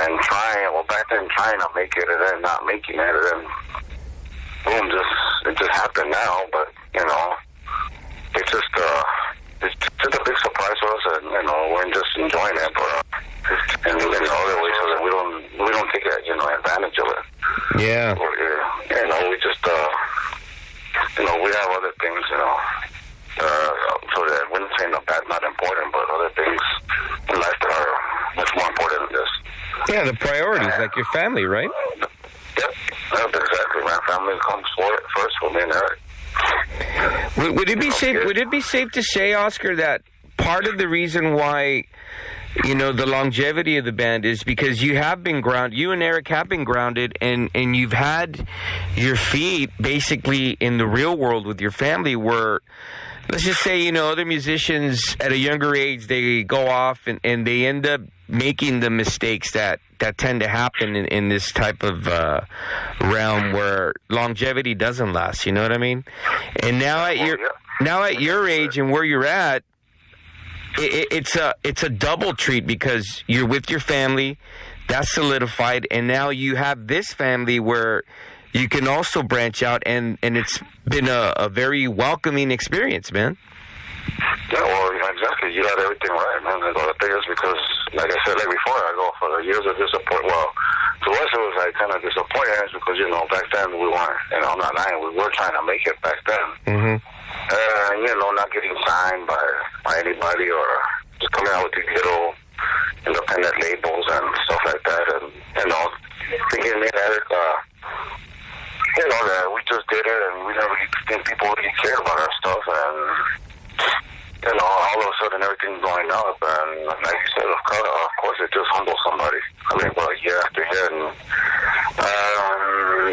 and back then trying to make it and then not making it, and then boom, it just happened now. But it's just a big surprise for us, and we're just enjoying it, but in other ways, so that we don't take advantage of it. Yeah. We just we have other things, so that we're not saying that's not important, but other things in life that are much more important than this. Yeah, the priorities, like your family, right? Yep, exactly. My family comes first for me and Eric. Would it be safe? Would it be safe to say, Oscar, that part of the reason why the longevity of the band is because you have been grounded. You and Eric have been grounded, and you've had your feet basically in the real world with your family, where let's just say, other musicians at a younger age, they go off and they end up making the mistakes that tend to happen in this type of realm where longevity doesn't last. You know what I mean? And now at your age and where you're at, it's a double treat because you're with your family, that's solidified, and now you have this family where you can also branch out, and it's been a very welcoming experience, man. Yeah, well, exactly. You got everything right, man. The thing is because, like I said, like before, I go for the years of disappointment. Well, to us, it was like kind of disappointing because, back then we weren't, I'm not lying, we were trying to make it back then. Mm-hmm. Not getting signed by anybody or just coming out with these little independent labels and stuff like that. And, thinking that, that we just did it and we never really think people really care about our stuff. And, all of a sudden everything's going up. And like you said, of course, it just humbles somebody. I mean, year after year. And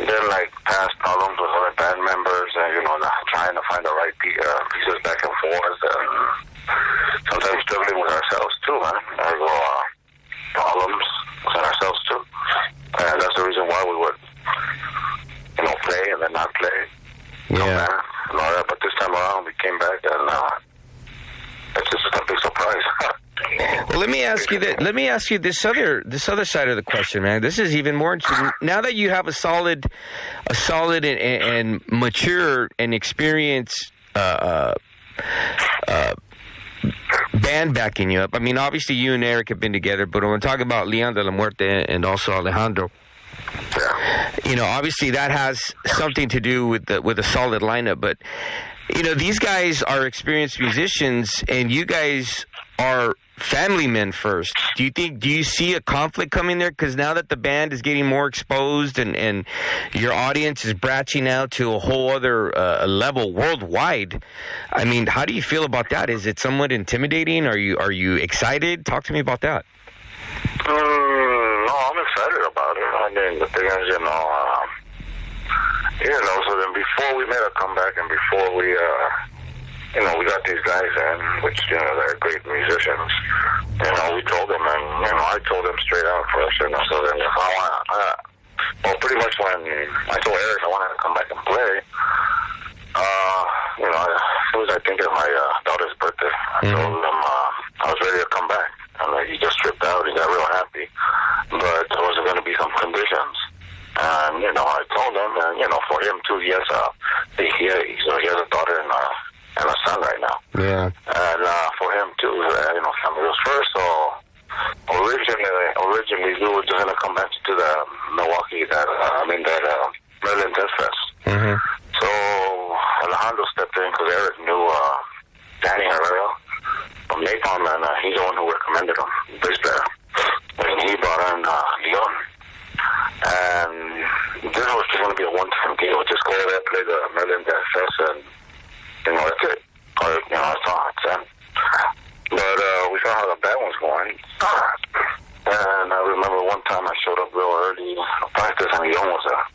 then, past problems with other band members and, trying to find the right pieces back and forth. And sometimes struggling with ourselves, too, man. Problems with ourselves, too. And that's the reason why we would, play and then not play. Yeah. And all that. But this time around, we came back and it's just a big surprise. Well, let me ask you that. Let me ask you this other side of the question, man. This is even more interesting. Now that you have a solid and mature and experienced band backing you up. I mean, obviously you and Eric have been together, but when we talk about Leon de la Muerte and also Alejandro, obviously that has something to do with a solid lineup. But these guys are experienced musicians, and you guys are family men first. Do you see a conflict coming there? Because now that the band is getting more exposed and your audience is branching out to a whole other level worldwide, I mean, how do you feel about that? Is it somewhat intimidating? Are you excited? Talk to me about that. No, I'm excited about it. I mean, the thing is, so then before we made a comeback and before we, we got these guys in, which, they're great musicians, we told them, and, I told them straight out first, so then if I want, pretty much when I told Eric I wanted to come back and play, it was, I think, at my daughter's birthday. I told him I was ready to come back. And he just tripped out. He got real happy. But there was going to be some conditions. And, I told him, and, for him, too, he has a daughter and a son right now. Yeah. And for him, too, family was first. So originally we were just going to come back to the Milwaukee, that Maryland Death Fest. Mm-hmm. So Alejandro stepped in because Eric knew Danny Herrera from Napalm, and he's the one who recommended him, bass player. And he brought in Leon. And this was just going to be a one-time deal. Just go there, play the Maryland Death Fest, and, that's it. That's all. That's it. But we saw how the band was going. And I remember one time I showed up real early to practice, and Leon was there.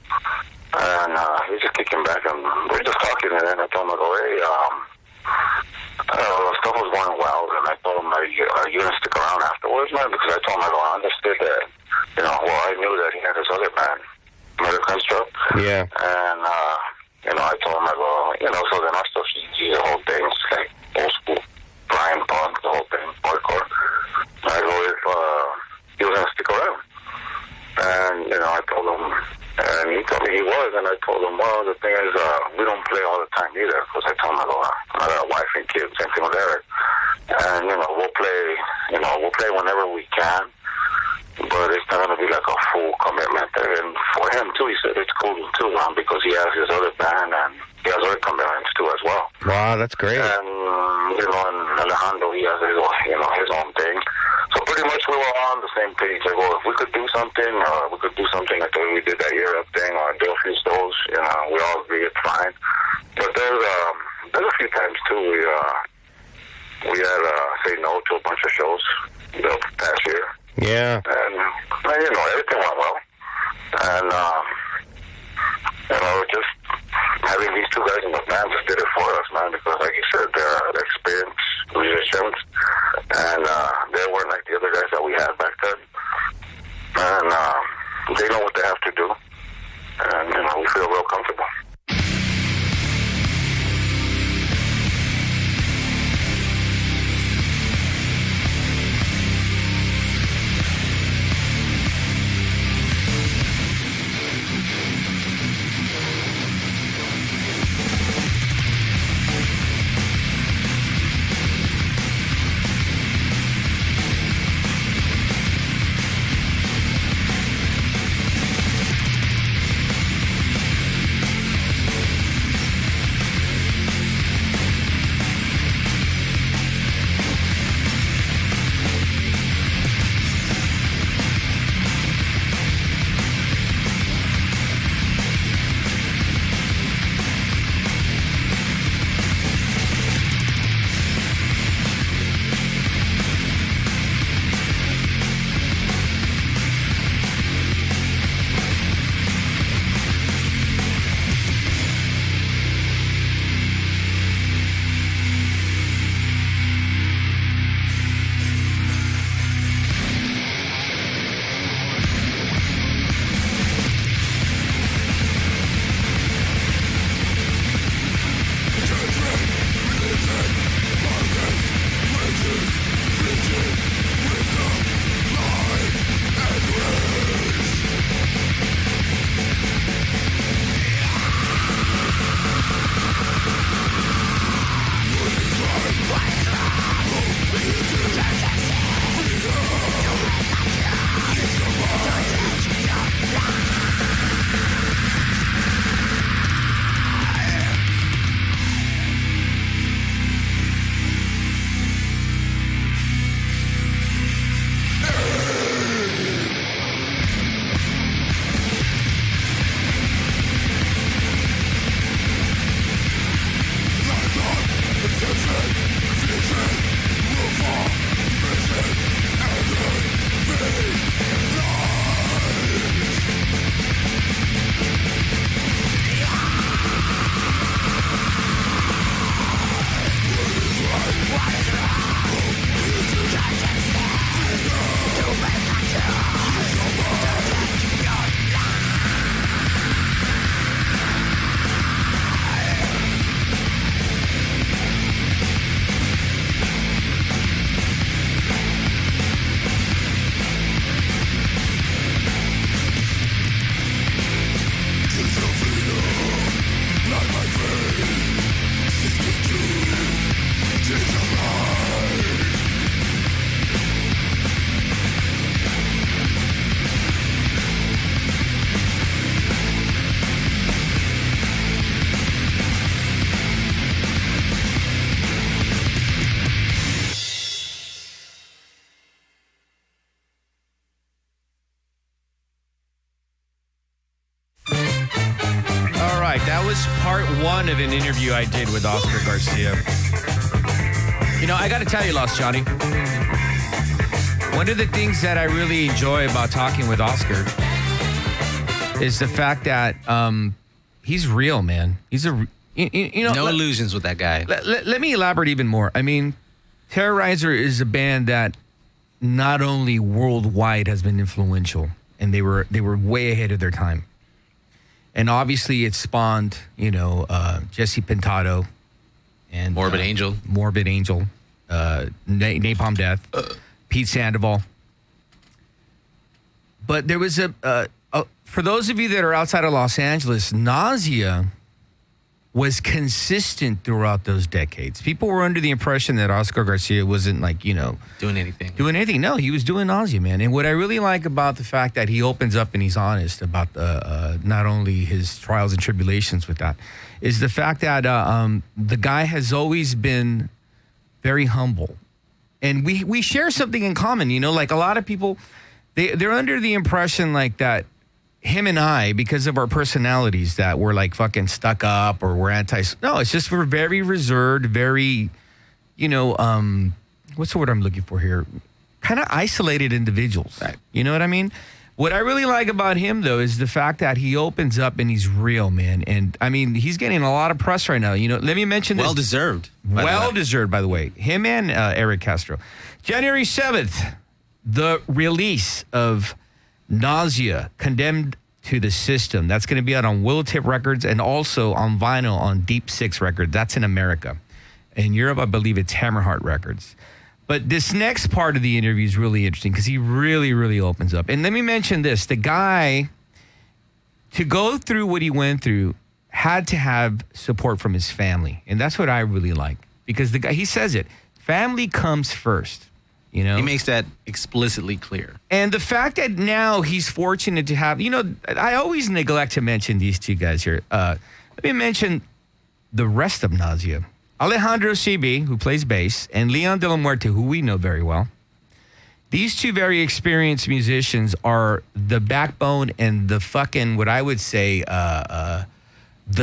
And he was just kicking back, and we were just talking, and then I told him, hey, stuff was going well, and I told him, are you going to stick around afterwards, man? Because I told him, I understood that, I knew that he had his other band, Murder Construct. Yeah. And, I told him, so then our stuff, the whole thing, it's like old school, Brian Punk, the whole thing, hardcore. I go, if he was going to stick around. And, I told him, and he told me he was, and I told him, well, the thing is, we don't play all the time either, because I told him, I got a wife and kids, same thing with Eric. And, we'll play whenever we can, but it's not going to be like a full commitment. And for him, too, he said it's cool, too, because he has his other band, and he has other commitments, too, as well. Wow, that's great. And, and Alejandro, he has his own thing. So pretty much we were on the same page. Like, well, if we could do something, we could do something like we did that Europe thing, or do a few shows, we all agree it's fine. But there's a few times, too, we had say no to a bunch of shows the past year. Yeah. And, everything went well. And, just having these two guys in the band just did it for us, man, because like you said, they're Sims, and they weren't like the other guys that we had back then. And they know what they have to do, and we feel real comfortable. That was part one of an interview I did with Oscar Garcia. I got to tell you, Lost Johnny, one of the things that I really enjoy about talking with Oscar is the fact that he's real, man. He's no illusions with that guy. Let me elaborate even more. I mean, Terrorizer is a band that not only worldwide has been influential, and they were way ahead of their time. And obviously it spawned, Jesse Pintado and Morbid Angel, Napalm Death, Pete Sandoval. But there was for those of you that are outside of Los Angeles, Nausea was consistent throughout those decades. People were under the impression that Oscar Garcia wasn't doing anything. No, he was doing Nausea, man. And what I really like about the fact that he opens up and he's honest about not only his trials and tribulations with that, is the fact that the guy has always been very humble. And we share something in common, like a lot of people, they're under the impression like that him and I, because of our personalities, that we're like fucking stuck up or we're no, it's just we're very reserved, very, what's the word I'm looking for here? Kind of isolated individuals. Right. You know what I mean? What I really like about him, though, is the fact that he opens up and he's real, man. And, I mean, he's getting a lot of press right now. You know, let me mention this. Well-deserved. Well-deserved, by the way. Him and Eric Castro. January 7th, the release of Nausea, Condemned to the System. That's going to be out on Willowtip Records and also on vinyl on Deep Six Records. That's in America. In Europe, I believe it's Hammerheart Records. But this next part of the interview is really interesting because he really, really opens up. And let me mention this. The guy, to go through what he went through, had to have support from his family. And that's what I really like. Because the guy, he says it, family comes first. You know? He makes that explicitly clear. And the fact that now he's fortunate to have, you know, I always neglect to mention these two guys here. Let me mention the rest of Nausea. Alejandro CB, who plays bass, and Leon de la Muerte, who we know very well. These two very experienced musicians are the backbone and the fucking, what I would say, the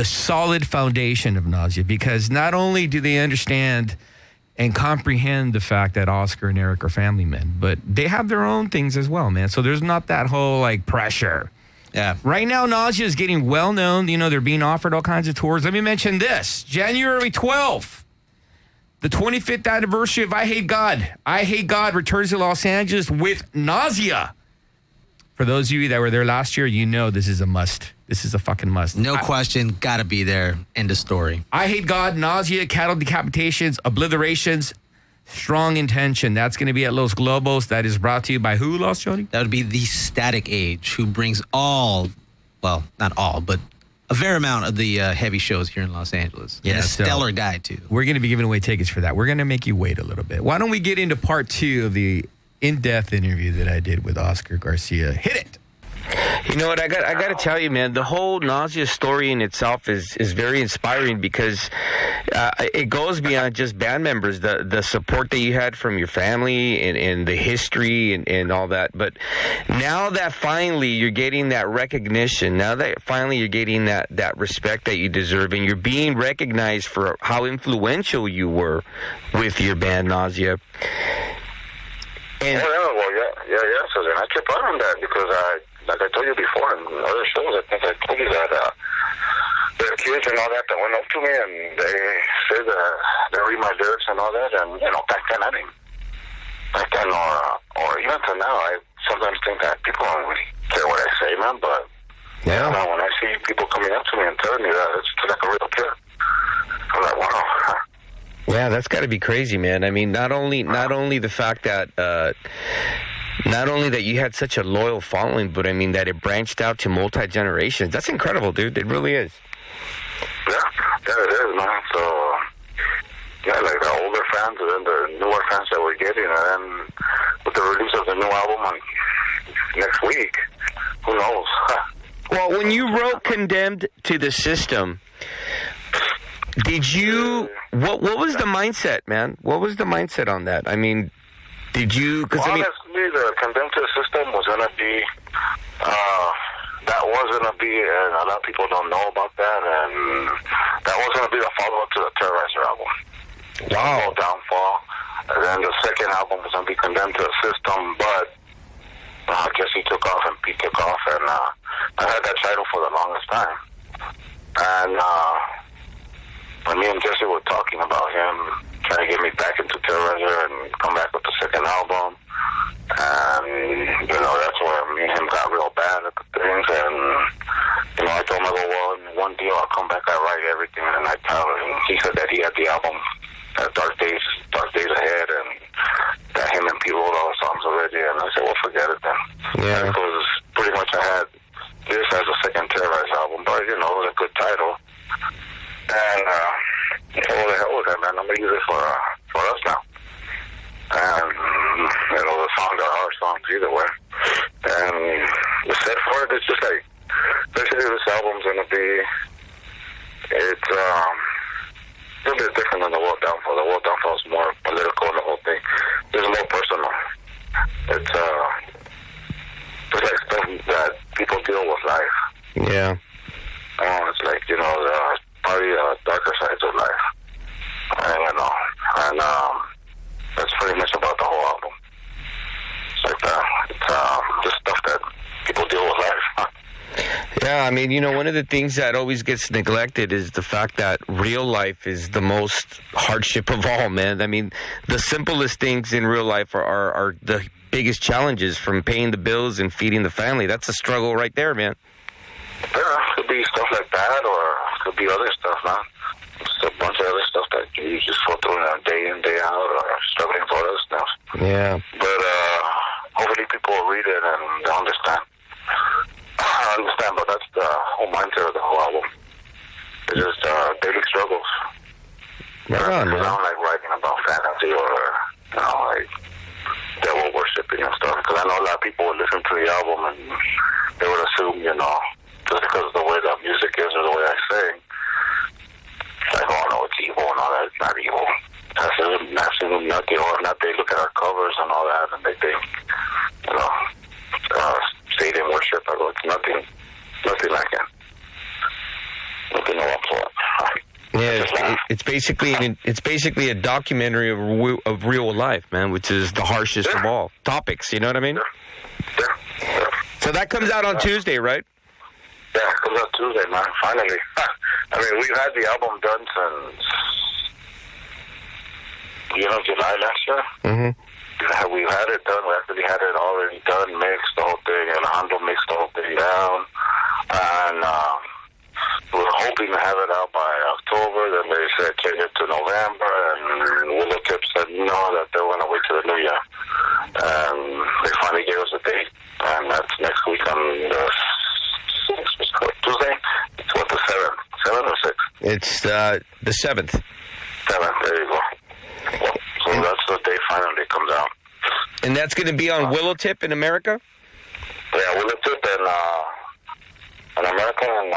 solid foundation of Nausea. Because not only do they understand and comprehend the fact that Oscar and Eric are family men, but they have their own things as well, man. So there's not that whole, like, pressure. Yeah. Right now, Nausea is getting well known. You know, they're being offered all kinds of tours. Let me mention this. January 12th, the 25th anniversary of I Hate God. I Hate God returns to Los Angeles with Nausea. For those of you that were there last year, you know this is a must. This is a fucking must. No question. Gotta be there. End of story. I Hate God, Nausea, Cattle Decapitations, Obliterations, Strong Intention. That's going to be at Los Globos. That is brought to you by who, Lost Jody? That would be the Static Age, who brings all, well, not all, but a fair amount of the heavy shows here in Los Angeles. Yeah, and a so stellar guy, too. We're going to be giving away tickets for that. We're going to make you wait a little bit. Why don't we get into part 2 of the in-depth interview that I did with Oscar Garcia? Hit it! You know what, I got to tell you, man, the whole Nausea story in itself is very inspiring because it goes beyond just band members, the support that you had from your family and the history and all that. But now that finally you're getting that recognition, now that finally you're getting that respect that you deserve, and you're being recognized for how influential you were with your band Nausea. And so then I keep on that because like I told you before in other shows, I think I told you that there are kids and all that went up to me and they said they read my lyrics and all that, and, you know, back then I didn't. Back then or even to now, I sometimes think that people don't really care what I say, man, but yeah. You know, when I see people coming up to me and telling me that, it's like a real kid. I'm like, wow. Yeah, that's got to be crazy, man. I mean, not only the fact that not only that you had such a loyal following, but I mean that it branched out to multi-generations. That's incredible, dude. It really is. Yeah, it is, man. So, yeah, like the older fans and then the newer fans that we're getting, and then with the release of the new album next week, who knows? Well, when you wrote Condemned to the System, did you, what was the mindset, man? What was the mindset on that? I mean, did you, because honestly, the Condemned to the System was going to be, that was going to be, and a lot of people don't know about that, and that was going to be the follow-up to the Terrorizer album. Wow. Downfall. And then the second album was going to be Condemned to the System, but Jesse took off and Pete took off, and I had that title for the longest time. And when me and Jesse were talking about him trying to get me back into Terrorizer and come back with the second album, and, you know, that's where me and him got real bad at the things, and, you know, I told him, I go, well, in one deal, I'll come back, I write everything in a night powder, and he said that he had the album Dark Days Ahead, and that him and Pete wrote all the songs already, and I said, well, forget it then. Yeah. Because pretty much I had this as a second Terrorize album, but, you know, it was a good title. And I said, what the hell with that, man? I'm going to use it for us now. And, you know, the songs are our songs either way. And the set for it is just like, basically this album's going to be, it's a little bit different than The World Downfall. The World Downfall is more political and the whole thing. This is more personal. It's like stuff that people deal with life. Yeah. It's like, you know, probably darker sides of life. And, you know, and that's pretty much about the whole album. It's like that. It's just stuff that I mean, you know, one of the things that always gets neglected is the fact that real life is the most hardship of all, man. I mean, the simplest things in real life are the biggest challenges, from paying the bills and feeding the family. That's a struggle right there, man. Yeah, it could be stuff like that, or it could be other stuff, man. Just a bunch of other stuff that you just go through day in, day out, or struggling for other stuff. Yeah. But hopefully people will read it and they'll understand. I understand, but that's the whole mindset of the whole album. It's just daily struggles. Right on, man. I don't like writing about fantasy or, you know, like devil worshiping and stuff. Because I know a lot of people would listen to the album and they would assume, you know, just because of the way the music is or the way I sing, like, oh no, it's evil and all that. It's not evil. That's absolutely nothing. Or not, they look at our covers and all that and they think, you know, Satan worship. I go, it's nothing like that. Nothing no for it. Yeah, it's basically a documentary of real life, man, which is the harshest of all topics. You know what I mean? Yeah. So that comes out on Tuesday, right? Yeah, it comes out Tuesday, man. Finally. I mean, we've had the album done since, July last year. Mm-hmm. We've had it done. We actually had it already done, mixed, the whole thing. Alejandro mixed the whole thing down. And we were hoping to have it out by October. Then they said change it to November. And Willow Tip said no, that they want to wait till the new year. And they finally gave us a date. And that's next week on the 6th. Tuesday? It's what, the 7th? 7th or 6th? It's the 7th. 7th, there you go. So that's the day finally comes out. And that's going to be on Willow Tip in America? Yeah, Willow Tip in America and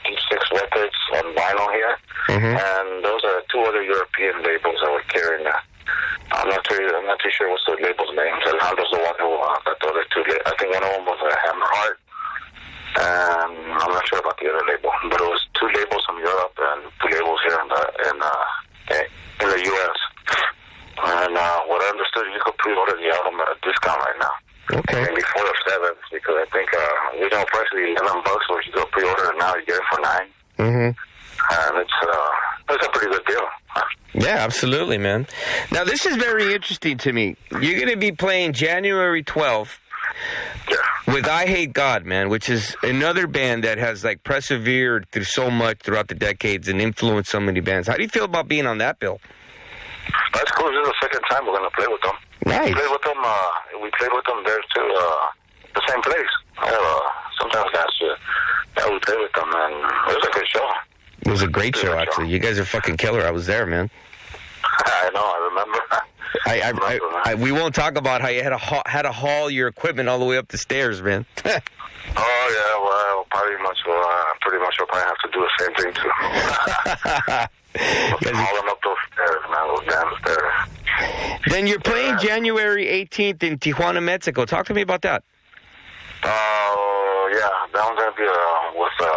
Deep Six Records on vinyl here. Mm-hmm. And those are two other European labels that we're carrying. I'm not too sure what's the label's name. Alejandro's the one who got the other two. I think one of them was a Hammerheart. And I'm not sure about the other label. But it was two labels from Europe and two labels here in the U.S. And what I understood, you could pre-order the album at a discount right now. Okay. And before the 7th, because I think original price is $11, so if you go pre-order it now, you get it for $9. Mm-hmm. And it's a pretty good deal. Yeah, absolutely, man. Now, this is very interesting to me. You're going to be playing January 12th with I Hate God, man, which is another band that has, like, persevered through so much throughout the decades and influenced so many bands. How do you feel about being on that bill? That's cool. This is the second time we're going to play with them. Nice. We played with them there, too, the same place. Sometimes last year. Yeah, we played with them, and it was a good show. It was a great show, actually. You guys are fucking killer. I was there, man. I know. I remember. We won't talk about how you had to haul your equipment all the way up the stairs, man. Oh yeah, well, pretty much we'll probably have to do the same thing too. Hauling up those stairs, man, those damn stairs. Then you're playing January 18th in Tijuana, Mexico. Talk to me about that. Oh yeah, that one's gonna be with a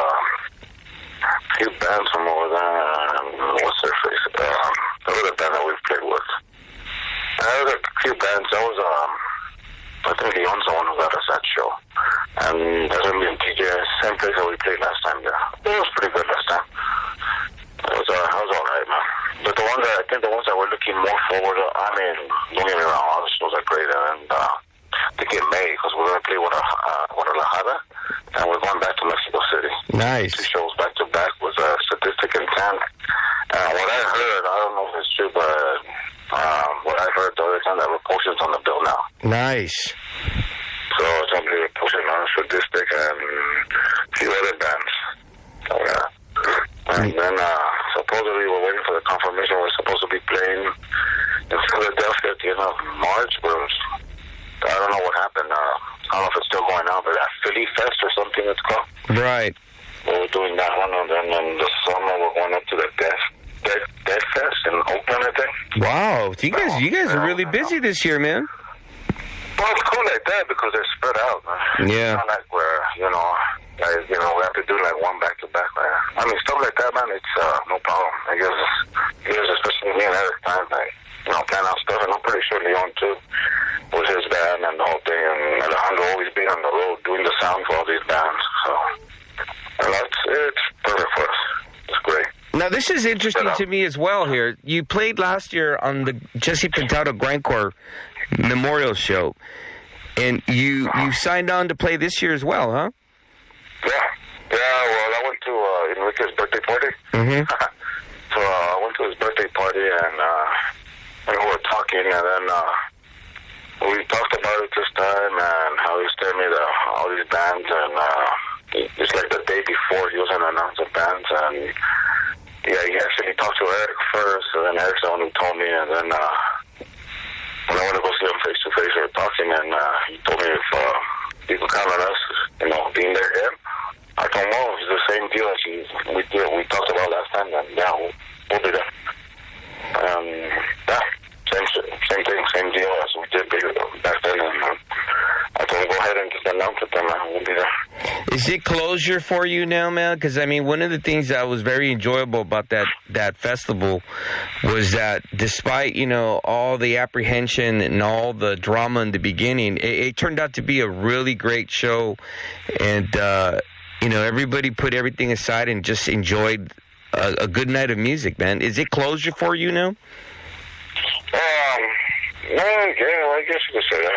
few bands from over there. What's their face? The other band that we've played with. There's a few bands. That was I think Leon's the one who got us that show. And there's going to be in TJ, same place that we played last time there. It was pretty good last time. It was all right, man. But the ones that we're looking more forward to, I mean, don't get me wrong, all the shows are great. And I think in May, because we're going to play Guadalajara, and we're going back to Mexico City. Nice. 2 shows back to back with Statistic and Tan. What I heard, I don't know if it's true, but what I heard the other time, that Repulsion's on the bill now. Nice. So it's going to be Repulsion on Statistic and a few other bands. So, yeah. And then supposedly we're waiting for the confirmation. We're supposed to be playing in Philadelphia at the end of March, but I don't know what happened. I don't know if it's still going on, but Philly Fest or something it's called. Right. We're doing that one, and then in the summer we're going up to the Dead Fest in Oakland, I think. Wow, you guys are really busy this year, man. Well, it's cool like that because they're spread out, man. Yeah. It's not like we have to do like one back to back. I mean, stuff like that, man. It's no problem. I guess especially me and Eric time, plan out stuff, and I'm pretty sure Leon too, with his band and the whole thing, and Alejandro always being on the road doing the sound for all these bands. So And it's perfect for us. It's great. Now, this is interesting to me as well here. You played last year on the Jesse Pintado Grindcore Memorial Show, and you signed on to play this year as well, huh? Yeah. Well, I went to Enrique's birthday party. Mm-hmm. So I went to his birthday party, and we were talking, and then we talked about it this time, and how he was telling me all these bands, and it's like the day before he was going to announce the bands, and yeah, he actually talked to Eric first, and then Eric's the one who told me, and then when I went to go see him face to face, we were talking, and he told me if he could count on us, being there again. I told him, it's the same deal as we talked about last time, and yeah, we'll be there. Yeah, same thing, same deal as we did back then, and I told him, go ahead and just announce it, and we'll be there. Is it closure for you now, man? Because, I mean, one of the things that was very enjoyable about that festival was that despite, all the apprehension and all the drama in the beginning, it turned out to be a really great show. And, everybody put everything aside and just enjoyed a good night of music, man. Is it closure for you now? Yeah, I guess you could say that.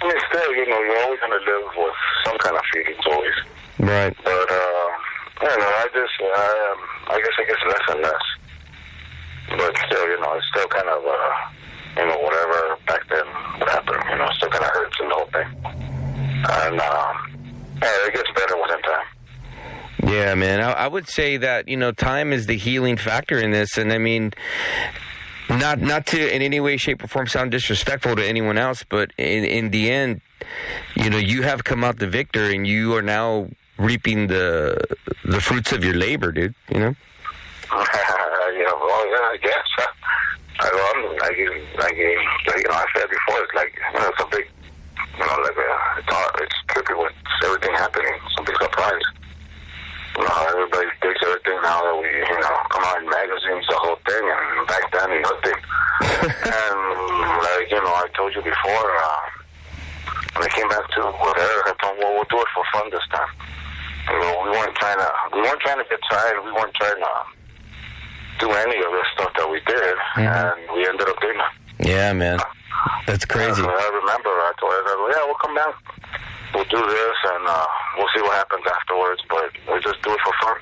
I mean, still, you're always going to live with some kind of feelings, always. Right. But, I guess I guess less and less. But still, it's still kind of, whatever back then what happened, it still kind of hurts in the whole thing. And, it gets better within time. Yeah, man. I would say that, time is the healing factor in this. And, I mean, not to in any way, shape, or form sound disrespectful to anyone else, but in the end, you have come out the victor, and you are now reaping the fruits of your labor, dude. Well, yeah, I guess. I said before, it's like it's a big, it's trippy with everything happening. Some big surprise. Everybody digs everything now that we, come out in magazines, the whole thing, and back then, nothing. And, I told you before, when I came back to with Eric, I told him, we'll do it for fun this time. We weren't trying to get tired, we weren't trying to do any of the stuff that we did, and we ended up doing it. Yeah, man. That's crazy. I remember, I told Eric, we'll come back. We'll do this, and we'll see what happens afterwards, but we'll just do it for fun.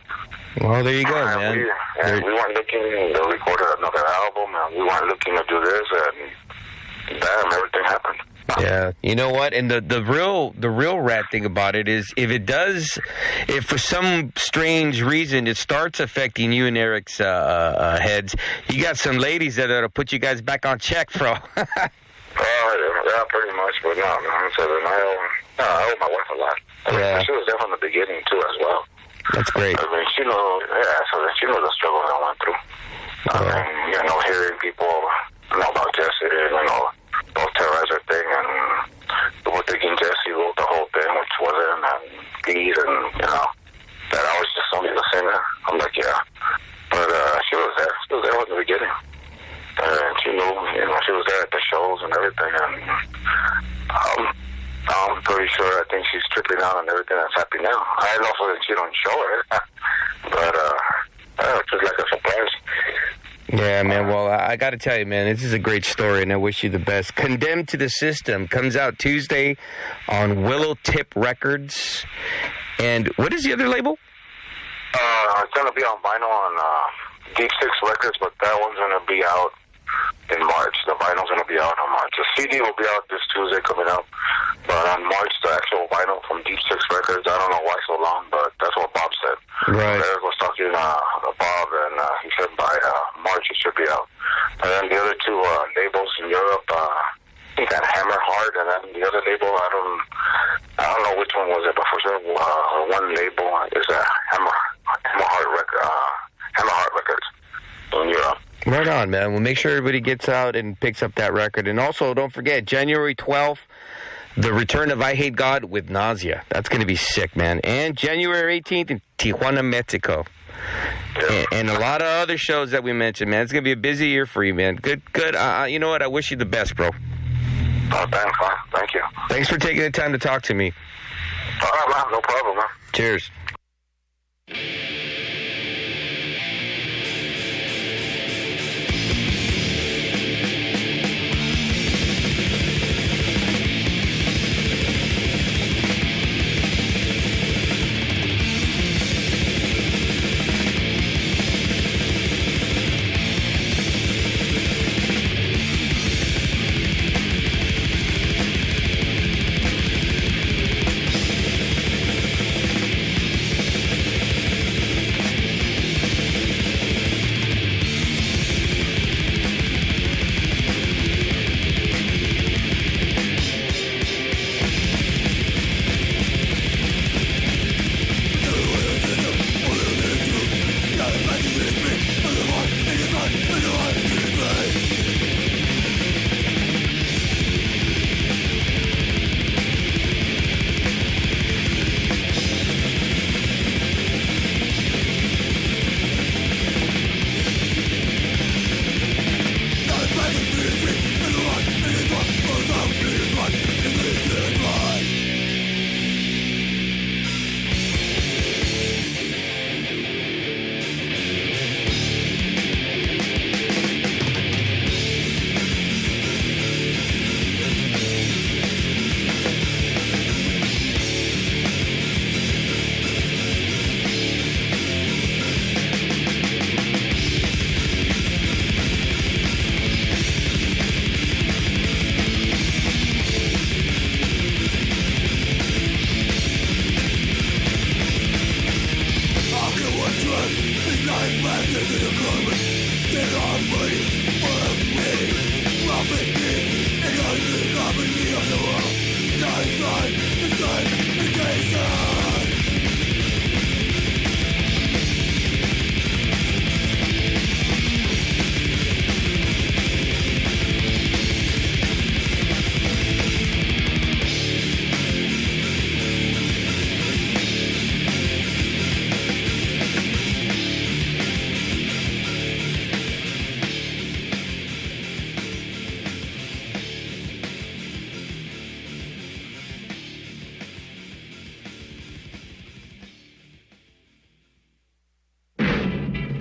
Well, there you go, man. We weren't looking to record another album, and we weren't looking to do this, and bam, everything happened. Yeah, you know what? And the real rad thing about it is if for some strange reason it starts affecting you and Eric's heads, you got some ladies that'll put you guys back on check, bro. Yeah, pretty much, but no, I owe my wife a lot. She was there from the beginning, too, as well. That's great. I mean, she knows the struggle I went through. Hearing people about Jesse, both terrorizer thing, and we're thinking Jesse wrote the whole thing, which wasn't, and Pete, and, that I was just only the singer. I'm like, yeah. But she was there. She was there from the beginning. And she knew, she was there at the shows and everything, and I'm pretty sure, I think she's tripping out on everything that's happening now. I don't know if she don't show it, but it's just like a surprise. Yeah, man. Well, I got to tell you, man, this is a great story, and I wish you the best. Condemned to the System comes out Tuesday on Willow Tip Records. And what is the other label? It's going to be on vinyl on Deep Six Records, but that one's going to be out in March. The vinyl's going to be out on March. The CD will be out this Tuesday coming up. But on March, the actual vinyl from Deep Six Records, I don't know why so long, but that's what Bob said. Right. Eric was talking to Bob, and he said by March it should be out. And then the other two labels in Europe, I think that Hammer Heart, and then the other label, I don't know which one was it, but for sure one label is a Hammer Heart Records in Europe. Right on, man. We'll make sure everybody gets out and picks up that record. And also, don't forget, January 12th, the return of I Hate God with Nausea. That's going to be sick, man. And January 18th in Tijuana, Mexico. And a lot of other shows that we mentioned, man. It's going to be a busy year for you, man. Good. You know what? I wish you the best, bro. Oh, thanks, man. Thank you. Thanks for taking the time to talk to me. All right, man. No problem, man. Cheers.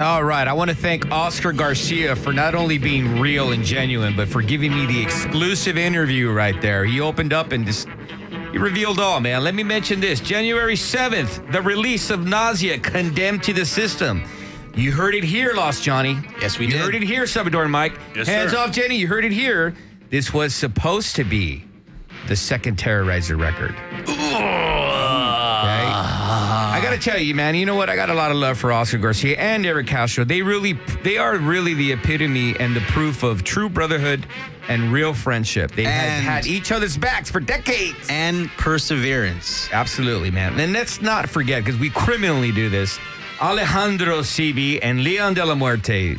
All right, I want to thank Oscar Garcia for not only being real and genuine, but for giving me the exclusive interview right there. He opened up and just, he revealed all, man. Let me mention this. January 7th, the release of Nausea, Condemned to the System. You heard it here, Lost Johnny. Yes, we did. did. You heard it here, Salvador and Mike. Yes, Hands sir. off, Jenny. You heard it here. This was supposed to be the second Terrorizer record. Okay? I got to tell you, man, you know what? I got a lot of love for Oscar Garcia and Eric Castro. They are really the epitome and the proof of true brotherhood and real friendship. They had each other's backs for decades. And perseverance. Absolutely, man. And let's not forget, because we criminally do this, Alejandro Civi and Leon de la Muerte,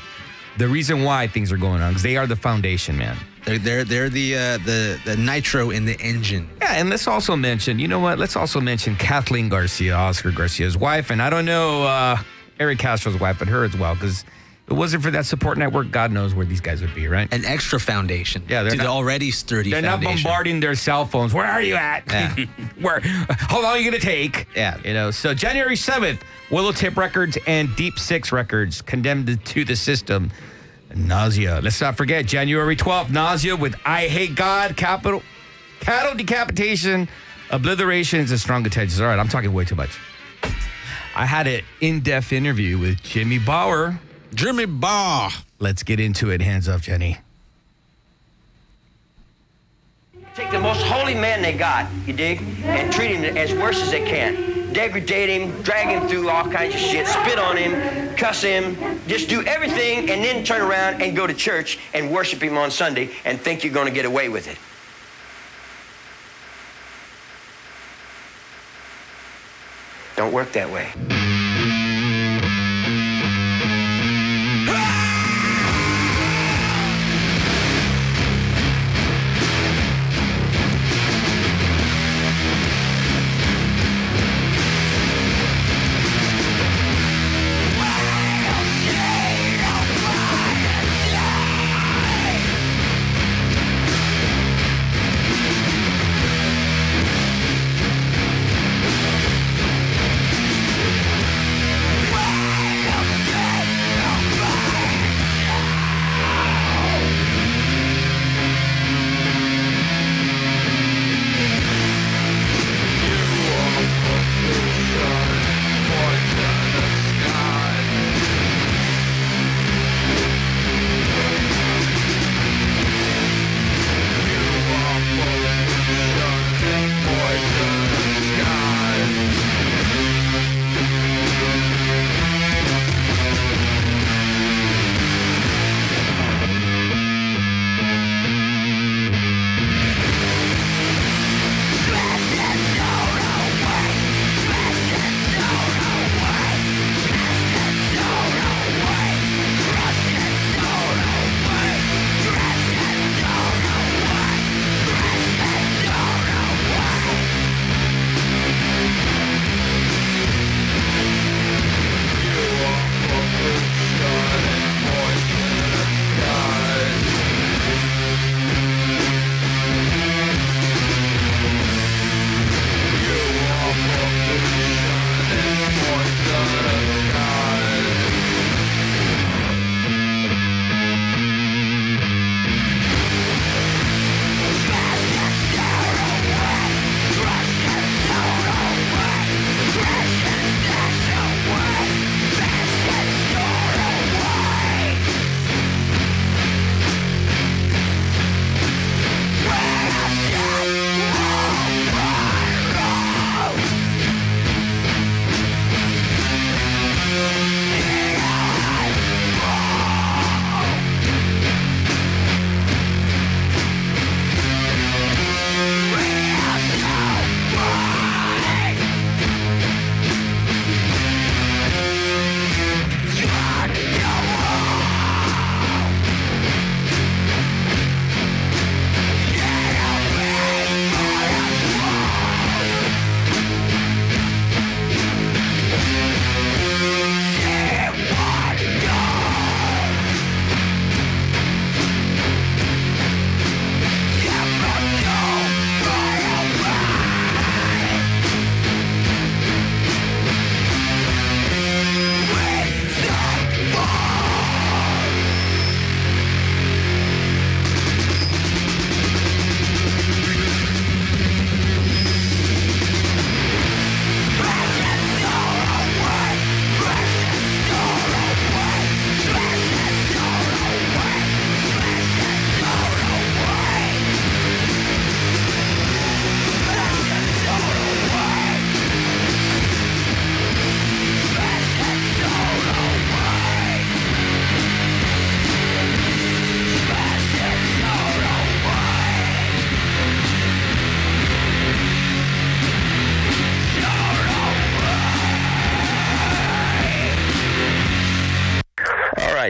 the reason why things are going on, because they are the foundation, man. They're the nitro in the engine. Yeah, and let's also mention, you know what? Let's also mention Kathleen Garcia, Oscar Garcia's wife, and I don't know Eric Castro's wife, but her as well, because if it wasn't for that support network, God knows where these guys would be, right? An extra foundation. Yeah, they're already sturdy. They're foundation. not bombarding their cell phones. Where are you at? Yeah. How long are you gonna take? Yeah, you know. So January 7th, Willow Tip Records and Deep Six Records, Condemned to the System. Nausea. Let's not forget, January 12th, Nausea with I Hate God, cattle decapitation, obliterations, and strong intentions. All right, I'm talking way too much. I had an in-depth interview with Jimmy Bauer. Jimmy Bauer. Let's get into it. Hands up, Jenny. Take the most holy man they got, you dig, and treat him as worse as they can. Degrade him, drag him through all kinds of shit, spit on him, cuss him, just do everything and then turn around and go to church and worship him on Sunday and think you're going to get away with it. Don't work that way.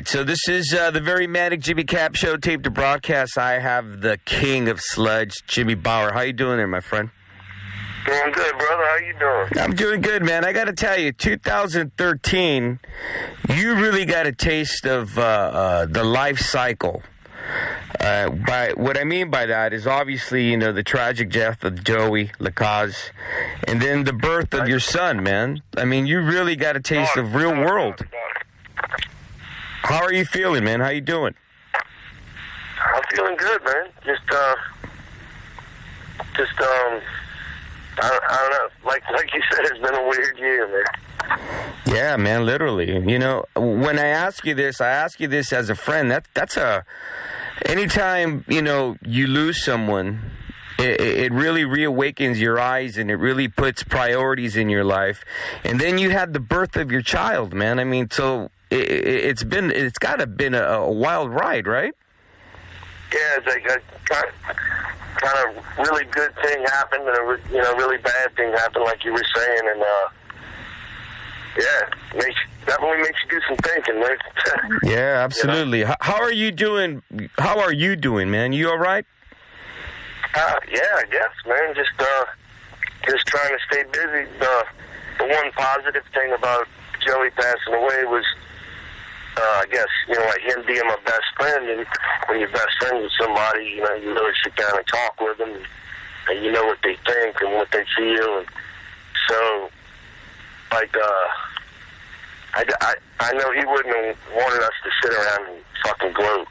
so this is the very manic Jimmy Cap Show, tape to broadcast. I have the king of sludge, Jimmy Bauer. How you doing there, my friend? Doing good, brother. How you doing? I'm doing good, man. I got to tell you, 2013, you really got a taste of the life cycle. By what I mean by that is obviously, the tragic death of Joey Lacaze, and then the birth of your son, man. I mean, you really got a taste of real world. How are you feeling, man? How you doing? I'm feeling good, man. I don't know. Like you said, it's been a weird year, man. Yeah, man, literally. When I ask you this as a friend. That's anytime, you lose someone, it really reawakens your eyes and it really puts priorities in your life. And then you had the birth of your child, man. I mean, so it's got to have been a wild ride, right? Yeah, it's like a kind of really good thing happened and a really bad thing happened, like you were saying, and definitely makes you do some thinking, man. Yeah, absolutely. How are you doing? How are you doing, man? You all right? Yeah, I guess, man. Just trying to stay busy. The one positive thing about Joey passing away was, I guess, like him being my best friend, and when you're best friends with somebody, you really sit down and talk with them, and you know what they think and what they feel, and so, like, I know he wouldn't have wanted us to sit around and fucking gloat,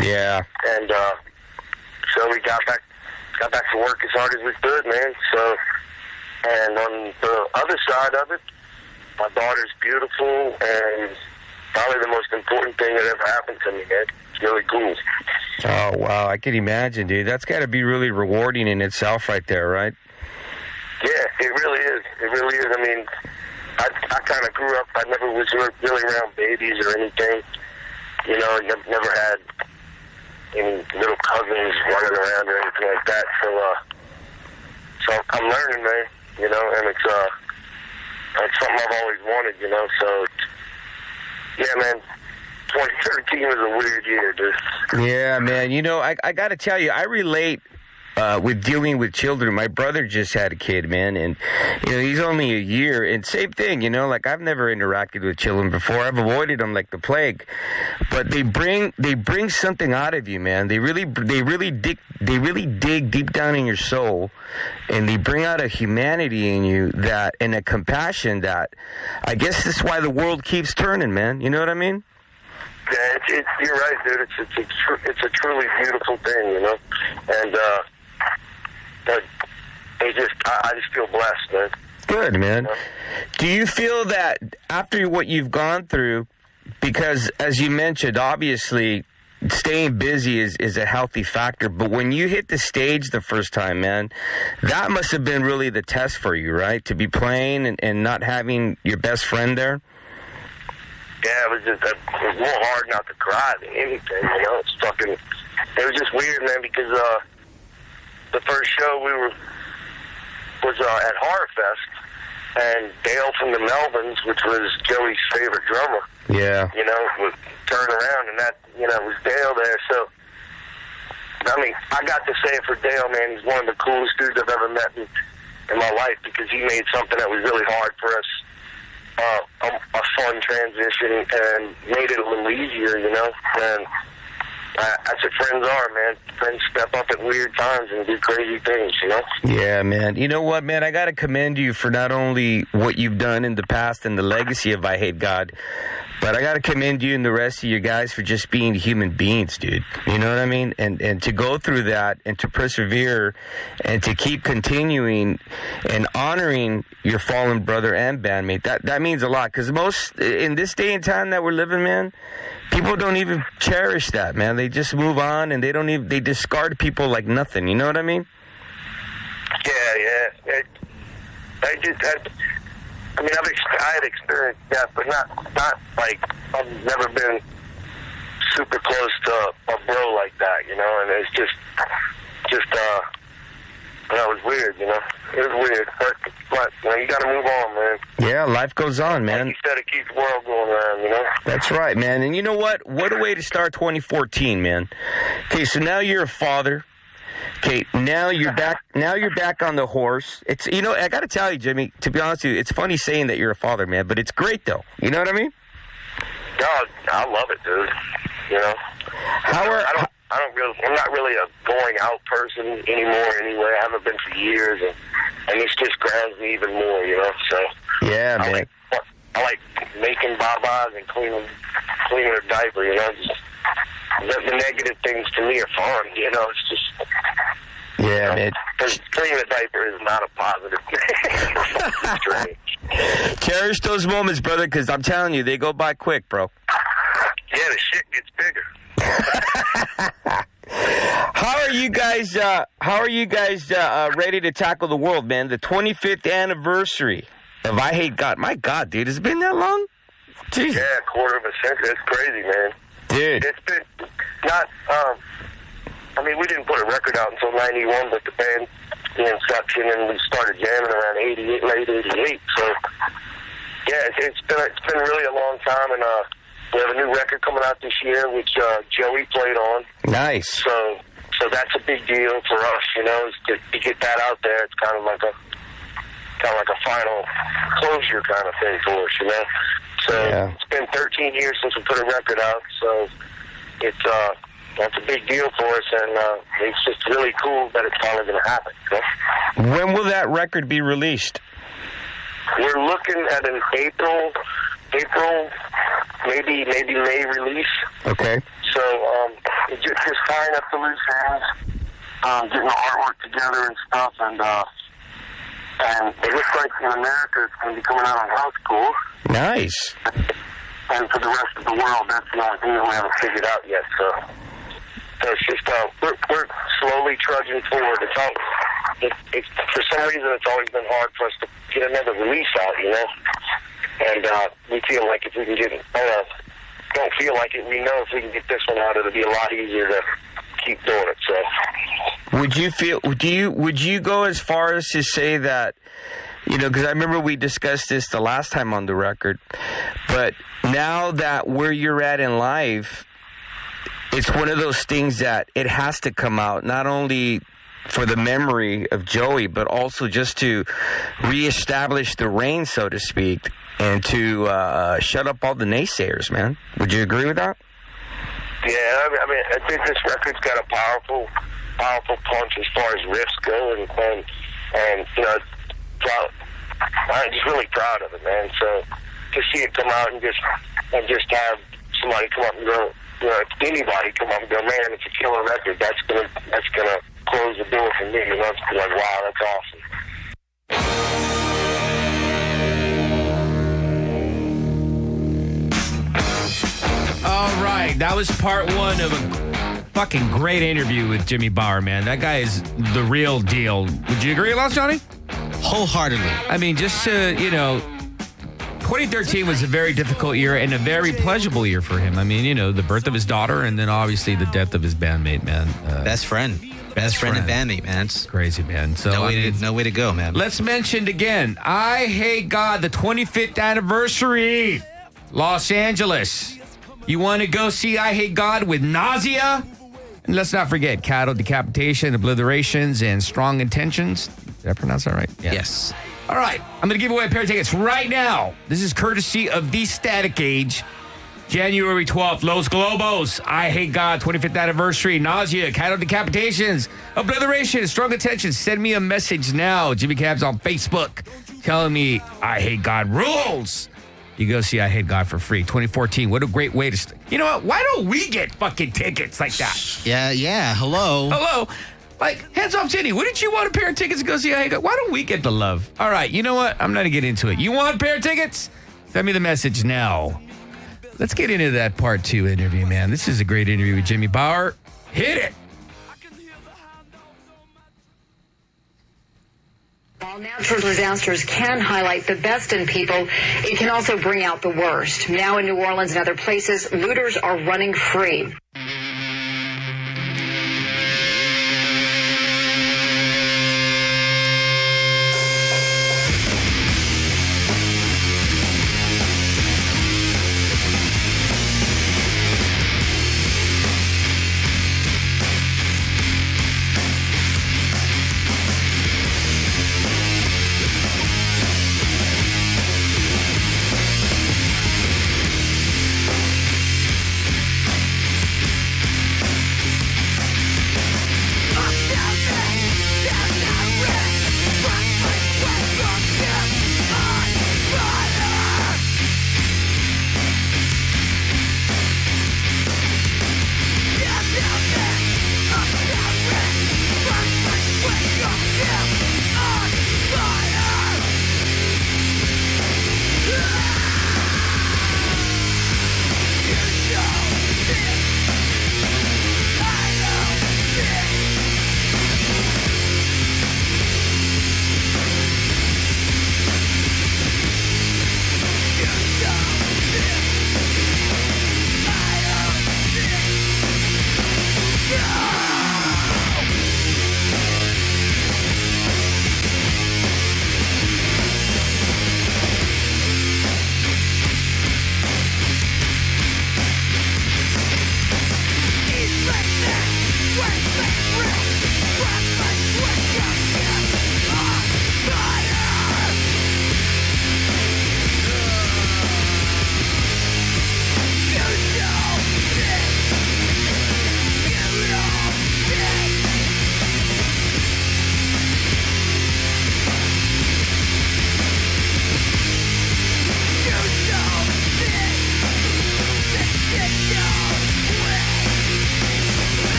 Yeah. And so we got back to work as hard as we could, man. So, and on the other side of it, my daughter's beautiful, and probably the most important thing that ever happened to me, man. It's really cool. Oh, wow. I can imagine, dude. That's got to be really rewarding in itself right there, right? Yeah, it really is. It really is. I mean, I kind of grew up, I never was really around babies or anything. Never had any little cousins running around or anything like that. So I'm learning, man, and it's something I've always wanted, so yeah, man, 2013 was a weird year, dude. Yeah, man. I got to tell you, I relate with dealing with children. My brother just had a kid, man, and he's only a year. And same thing, like I've never interacted with children before. I've avoided them like the plague. But they bring something out of you, man. They really dig deep down in your soul, and they bring out a humanity in you and a compassion that I guess that's why the world keeps turning, man. You know what I mean? Yeah, you're right, dude. It's a truly beautiful thing, and I just feel blessed, man. Good, man. Do you feel that after what you've gone through, because as you mentioned, obviously staying busy is a healthy factor, but when you hit the stage the first time, man, that must have been really the test for you, right? To be playing and not having your best friend there? Yeah, it was more hard not to cry than anything, it was just weird, man, because the first show was at Horror Fest, and Dale from the Melvins, which was Joey's favorite drummer, would turn around, and that, was Dale there. So, I mean, I got to say it for Dale, man. He's one of the coolest dudes I've ever met in my life, because he made something that was really hard for us a fun transition and made it a little easier, and that's what friends are, man. Friends step up at weird times and do crazy things, Yeah, man. You know what, man? I got to commend you for not only what you've done in the past and the legacy of I Hate God, but I got to commend you and the rest of you guys for just being human beings, dude. You know what I mean? And to go through that and to persevere and to keep continuing and honoring your fallen brother and bandmate, that means a lot. Because in this day and time that we're living, man, people don't even cherish that, man. They just move on and they discard people like nothing. You know what I mean? Yeah. I mean, I had experienced death, but not like I've never been super close to a bro like that, and it's just That was weird, you know. It was weird, but you know, you got to move on, man. Yeah, life goes on, man. Like you said, it keeps the world going around, you know. That's right, man. And you know what? What a way to start 2014, man. Okay, so now you're a father. Okay, now you're back. Now you're back on the horse. It's, you know, I got to tell you, Jimmy. To be honest with you, it's funny saying that you're a father, man. But it's great, though. You know what I mean? God, I love it, dude. You know. I'm not really a going out person anymore. Anyway, I haven't been for years, and this just grounds me even more. You know. So. Yeah, man. I like making babas and cleaning her diaper. You know, just the negative things to me are fun. You know, it's just. Yeah, man. Cleaning a diaper is not a positive thing. Cherish those moments, brother, because I'm telling you, they go by quick, bro. Yeah, the shit gets bigger. How are you guys ready to tackle the world, man? The 25th anniversary of I Hate God. My God, dude, has it been that long? Jeez. Yeah, a quarter of a century. That's crazy, man. Dude. It's been not, I mean, we didn't put a record out until 91, but the band, the inception, and we started jamming around late 88. So, yeah, it's been really a long time, and we have a new record coming out this year, which Joey played on. Nice. So that's a big deal for us, you know, is to get that out there. It's kind of like a final closure kind of thing for us, you know. So It's been 13 years since we put a record out, so that's a big deal for us, and it's just really cool that it's finally going to happen. You know? When will that record be released? We're looking at an April, maybe May release. Okay. So just tying up the loose ends, getting the artwork together and stuff, and it looks like in America it's going to be coming out on House School. Nice. And for the rest of the world, that's the only thing that we haven't figured out yet. So it's just we're slowly trudging forward. It's for some reason it's always been hard for us to get another release out, you know. And we feel like if we can get it, don't feel like it. We know if we can get this one out, it'll be a lot easier to keep doing it. So, would you go as far as to say that, you know, because I remember we discussed this the last time on the record, but now that where you're at in life, it's one of those things that it has to come out, not only for the memory of Joey, but also just to reestablish the reign, so to speak, and to shut up all the naysayers, man. Would you agree with that? Yeah, I mean, I think this record's got a powerful punch as far as riffs go, and you know, I'm just really proud of it, man. So to see it come out and just have somebody come up and go, you know, anybody come up and go, man, it's a killer record. That's gonna close the door for me. You know, it's like, wow, that's awesome. All right, that was part one of a fucking great interview with Jimmy Bauer, man. That guy is the real deal. Would you agree, Los Johnny? Wholeheartedly. I mean, just to, you know, 2013 was a very difficult year and a very pleasurable year for him. I mean, you know, the birth of his daughter and then obviously the death of his bandmate, man. Best friend and bandmate, man. It's crazy, man. So no way to go, man. Let's mention again, I Hate God, the 25th anniversary, Los Angeles. You want to go see I Hate God with Nausea? And let's not forget Cattle Decapitation, Obliterations, and Strong Intentions. Did I pronounce that right? Yeah. Yes. All right. I'm going to give away a pair of tickets right now. This is courtesy of The Static Age. January 12th, Los Globos, I Hate God, 25th anniversary, Nausea, Cattle Decapitations, Obliterations, Strong Intentions. Send me a message now. Jimmy Cab's on Facebook telling me I Hate God rules. You go see I Hate God for free. 2014. What a great way to... You know what? Why don't we get fucking tickets like that? Yeah. Hello. Like, hands off Jenny. Wouldn't you want a pair of tickets to go see I Hate God? Why don't we get the love? All right, you know what? I'm not going to get into it. You want a pair of tickets? Send me the message now. Let's get into that part 2 interview, man. This is a great interview with Jimmy Bauer. Hit it. While natural disasters can highlight the best in people, it can also bring out the worst. Now in New Orleans and other places, looters are running free.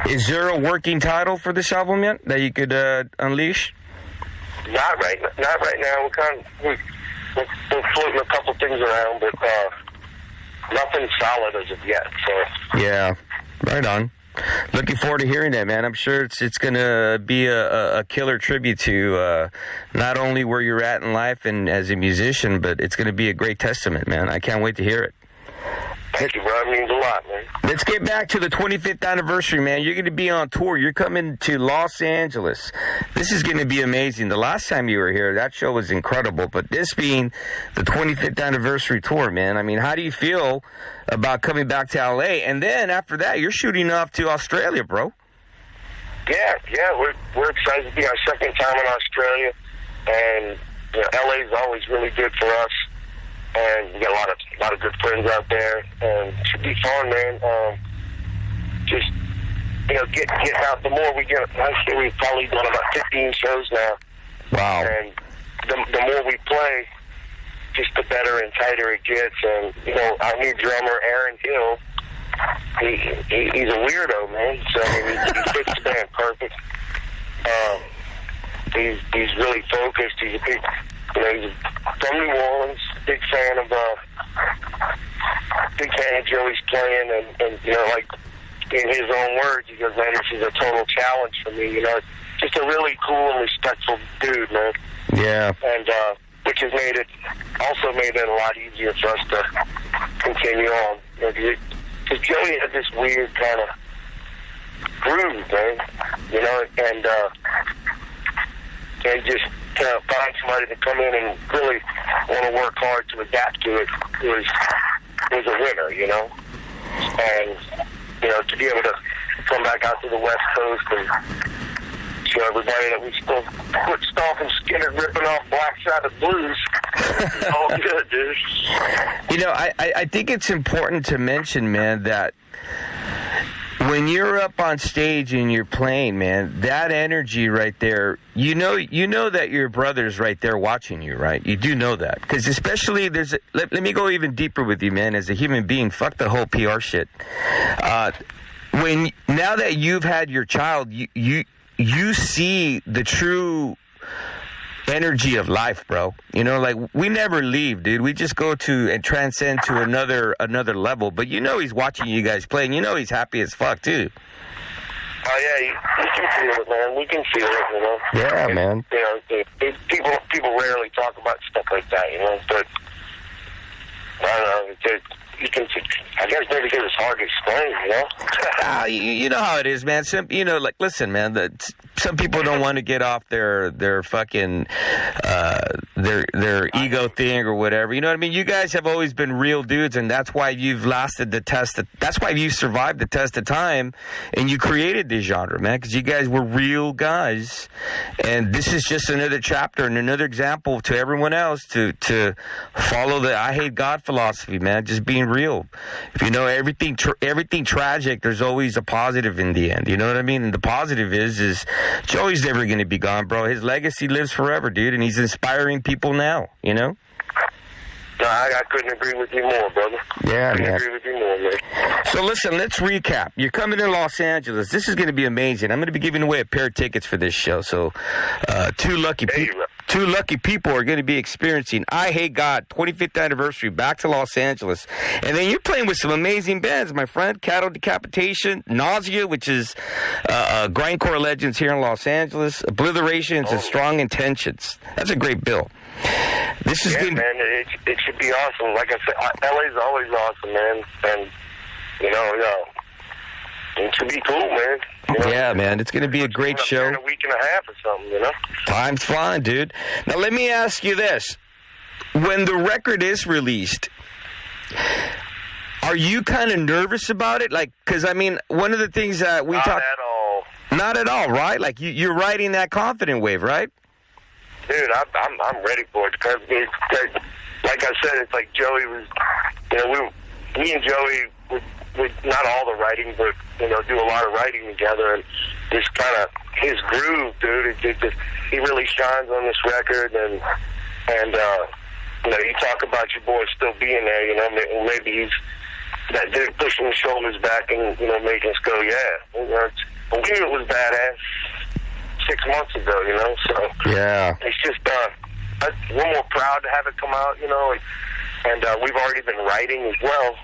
Is there a working title for this album yet that you could unleash? Not right now. We're floating a couple things around, but nothing solid as of yet. So yeah, right on. Looking forward to hearing that, man. I'm sure it's going to be a killer tribute to not only where you're at in life and as a musician, but it's going to be a great testament, man. I can't wait to hear it. Thank you, bro. It means a lot, man. Let's get back to the 25th anniversary, man. You're going to be on tour. You're coming to Los Angeles. This is going to be amazing. The last time you were here, that show was incredible. But this being the 25th anniversary tour, man, I mean, how do you feel about coming back to L.A.? And then after that, you're shooting off to Australia, bro. Yeah, we're excited to be our second time in Australia. And you know, L.A. is always really good for us. And we got a lot of good friends out there, and it should be fun, man. Just get out. The more we get, last year we've probably done about 15 shows now. Wow! And the more we play, just the better and tighter it gets. And our new drummer Aaron Hill, he's a weirdo, man. So I mean, he fits the band perfect. He's really focused. He's a big. He's from New Orleans, big fan of Joey's playing, and like in his own words, he goes, "Man, this is a total challenge for me." Just a really cool and respectful dude, man. Yeah. And which has made it a lot easier for us to continue on. Because Joey had this weird kind of groove, man. And just find somebody to come in and really want to work hard to adapt to it was a winner, And, to be able to come back out to the West Coast and show everybody that we still quit stomping Skinner, ripping off Black Sabbath blues. It's all good, dude. I think it's important to mention, man, that when you're up on stage and you're playing, man, that energy right there, you know that your brother's right there watching you, right? You do know that. Because especially let me go even deeper with you, man, as a human being. Fuck the whole PR shit. Now that you've had your child, you see the true energy of life, bro. Like we never leave, dude. We just go to and transcend to another level. But he's watching you guys play, and he's happy as fuck too. Oh yeah, you can feel it, man. We can feel it, Yeah, man. People rarely talk about stuff like that, But I don't know. I guess maybe because it's hard to explain, you know how it is, man. Listen, man. Some people don't want to get off their fucking their ego thing or whatever. You know what I mean? You guys have always been real dudes, and that's why you've lasted the test. That's why you survived the test of time, and you created this genre, man. Because you guys were real guys, and this is just another chapter and another example to everyone else to follow the I hate God philosophy, man. Just being real. If everything tragic, there's always a positive in the end. You know what I mean? And the positive is Joey's never going to be gone, bro. His legacy lives forever, dude, and he's inspiring people now. No, I couldn't agree with you more, brother. Yeah, man. I agree with you more, man. So listen, let's recap. You're coming to Los Angeles. This is going to be amazing. I'm going to be giving away a pair of tickets for this show. So two lucky people are going to be experiencing I Hate God 25th anniversary back to Los Angeles. And then you're playing with some amazing bands, my friend. Cattle Decapitation, Nausea, which is grindcore legends here in Los Angeles, Obliterations, and Strong Intentions. That's a great bill. This is good. Man, it should be awesome. Like I said, LA's always awesome, man. And, it should be cool, man. Yeah, man. It's going to be a great show. In a week and a half or something, Time's flying, dude. Now, let me ask you this. When the record is released, are you kind of nervous about it? Because, one of the things that we talk... Not at all. Not at all, right? You're riding that confident wave, right? Dude, I'm ready for it. Because, like I said, it's like Joey was... me and Joey would not all the writing, but, do a lot of writing together. And just kind of his groove, dude, he really shines on this record. And you talk about your boy still being there, maybe he's that dude pushing the shoulders back and, you know, making us go, yeah. You know, we knew it was badass 6 months ago, you know, so. Yeah. It's just, we're more proud to have it come out, you know, and we've already been writing as well,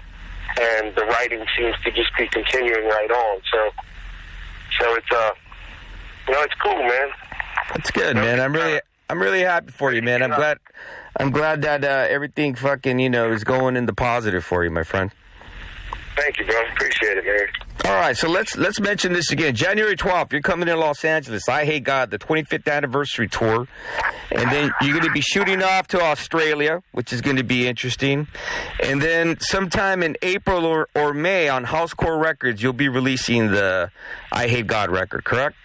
and the writing seems to just be continuing right on, so it's, you know, it's cool, man. That's good, man. I'm really happy for you, man. I'm glad that everything fucking, you know, is going in the positive for you, my friend. Thank you, bro. Appreciate it, man. All right, so let's mention this again. January 12th, you're coming to Los Angeles. I Hate God, the 25th anniversary tour. And then you're going to be shooting off to Australia, which is going to be interesting. And then sometime in April or May on Housecore Records, you'll be releasing the I Hate God record, correct?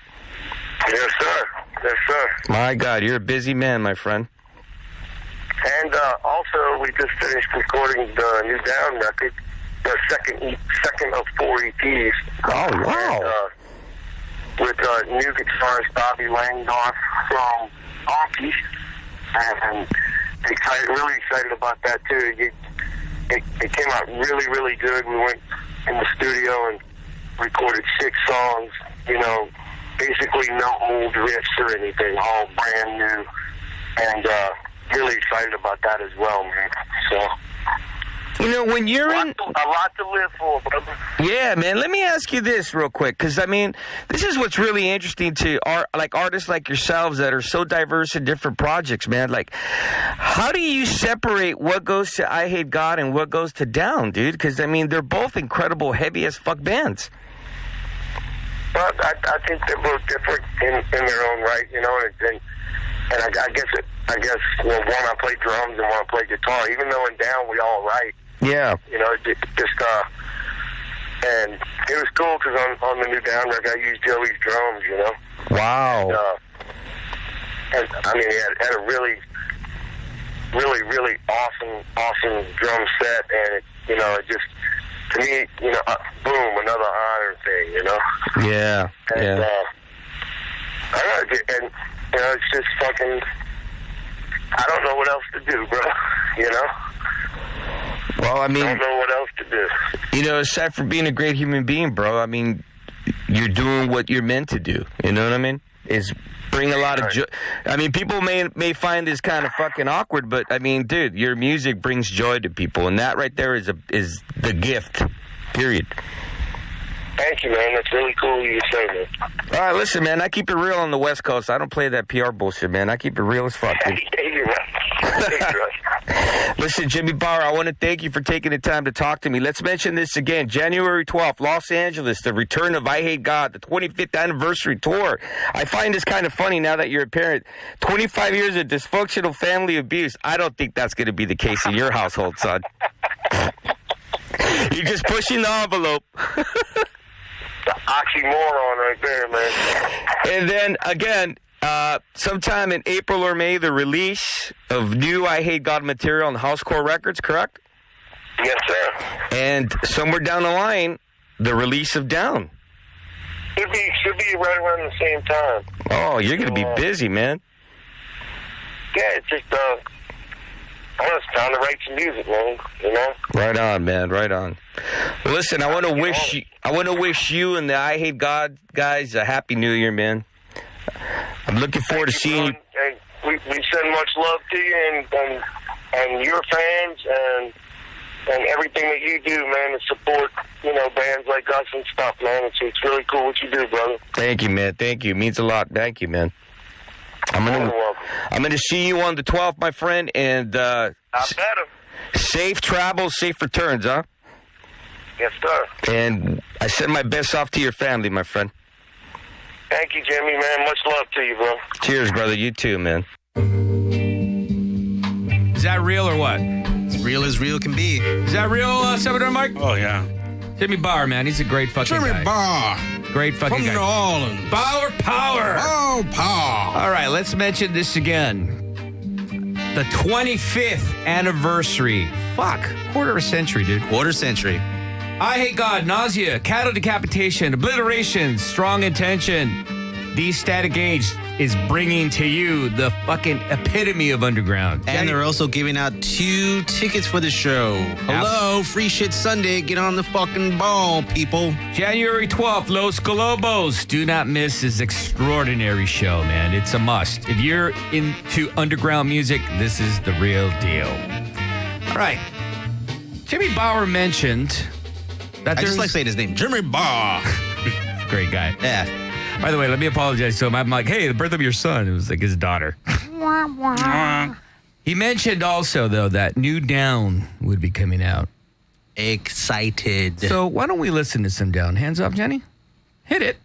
Yes, sir. Yes, sir. My God, you're a busy man, my friend. And also, we just finished recording the new Down record, the second of 4 EPs. Oh, wow. And, with new guitarist Bobby Langdorf from Honky. And really excited about that, too. It came out really, really good. We went in the studio and recorded 6 songs, you know, basically no old riffs or anything, all brand new. And really excited about that as well, man. So, you know, when you're a lot to live for, brother. Yeah, man. Let me ask you this real quick, because I mean, this is what's really interesting to artists like yourselves that are so diverse in different projects, man. Like, how do you separate what goes to I Hate God and what goes to Down, dude? Because I mean, they're both incredible, heavy as fuck bands. Well, I think they're both different in their own right, you know, and I guess well, one I play drums and one I play guitar. Even though in Down we all write. Yeah. You know, and it was cool because on the new Down record I used Joey's drums, you know. Wow. And I mean, he had a really, really, really awesome drum set, and it, you know, it just, to me, you know, boom, another honor thing, you know. Yeah. And, I don't know, and you know, it's just fucking, I don't know what else to do, bro, you know? Well, I mean, I don't know what else to do. You know, aside from being a great human being, bro, I mean, you're doing what you're meant to do. You know what I mean? Is bring a lot of joy. I mean, people may find this kind of fucking awkward, but I mean, dude, your music brings joy to people, and that right there is the gift. Period. Thank you, man. That's really cool you say, man. All right, listen, man. I keep it real on the West Coast. I don't play that PR bullshit, man. I keep it real as fuck, dude. Listen, Jimmy Bauer, I want to thank you for taking the time to talk to me. Let's mention this again. January 12th, Los Angeles, the return of I Hate God, the 25th anniversary tour. I find this kind of funny now that you're a parent. 25 years of dysfunctional family abuse. I don't think that's going to be the case in your household, son. You're just pushing the envelope. Oxymoron right there, man. And then, again, sometime in April or May, the release of new I Hate God material on Housecore Records, correct? Yes, sir. And somewhere down the line, the release of Down. Should be right around the same time. Oh, you're going to be busy, man. Yeah, it's just, it's time to write some music, man, you know? Right on, man, right on. Well, listen, I want to wish you and the I Hate God guys a happy New Year, man. I'm looking forward to seeing you. And we send much love to you and your fans and everything that you do, man, to support, you know, bands like us and stuff, man. It's really cool what you do, brother. Thank you, man. Thank you. It means a lot. Thank you, man. I'm gonna see you on the 12th, my friend, and I better. Safe travels, safe returns, huh? Yes, sir. And I send my best off to your family, my friend. Thank you, Jimmy, man. Much love to you, bro. Cheers, brother. You too, man. Is that real or what? As real can be. Is that real, Senator Mike? Oh, yeah. Jimmy Bauer, man. He's a great fucking guy. Jimmy Bauer. Great fucking guy. From New Orleans. Bauer power. Oh, power. All right, let's mention this again. The 25th anniversary. Fuck. Quarter of a century, dude. Quarter century. I Hate God, Nausea, Cattle Decapitation, Obliteration, Strong Intention, The Static Age is bringing to you the fucking epitome of underground. And they're also giving out 2 tickets for the show. Hello, Free Shit Sunday. Get on the fucking ball, people. January 12th, Los Colobos. Do not miss this extraordinary show, man. It's a must. If you're into underground music, this is the real deal. All right. Jimmy Bauer mentioned that I just like saying his name, Jimmy Bauer. Great guy. Yeah. By the way, let me apologize to him. I'm like, hey, the birth of your son. It was like his daughter. He mentioned also, though, that New Down would be coming out. Excited. So why don't we listen to some Down? Hands up, Jenny. Hit it.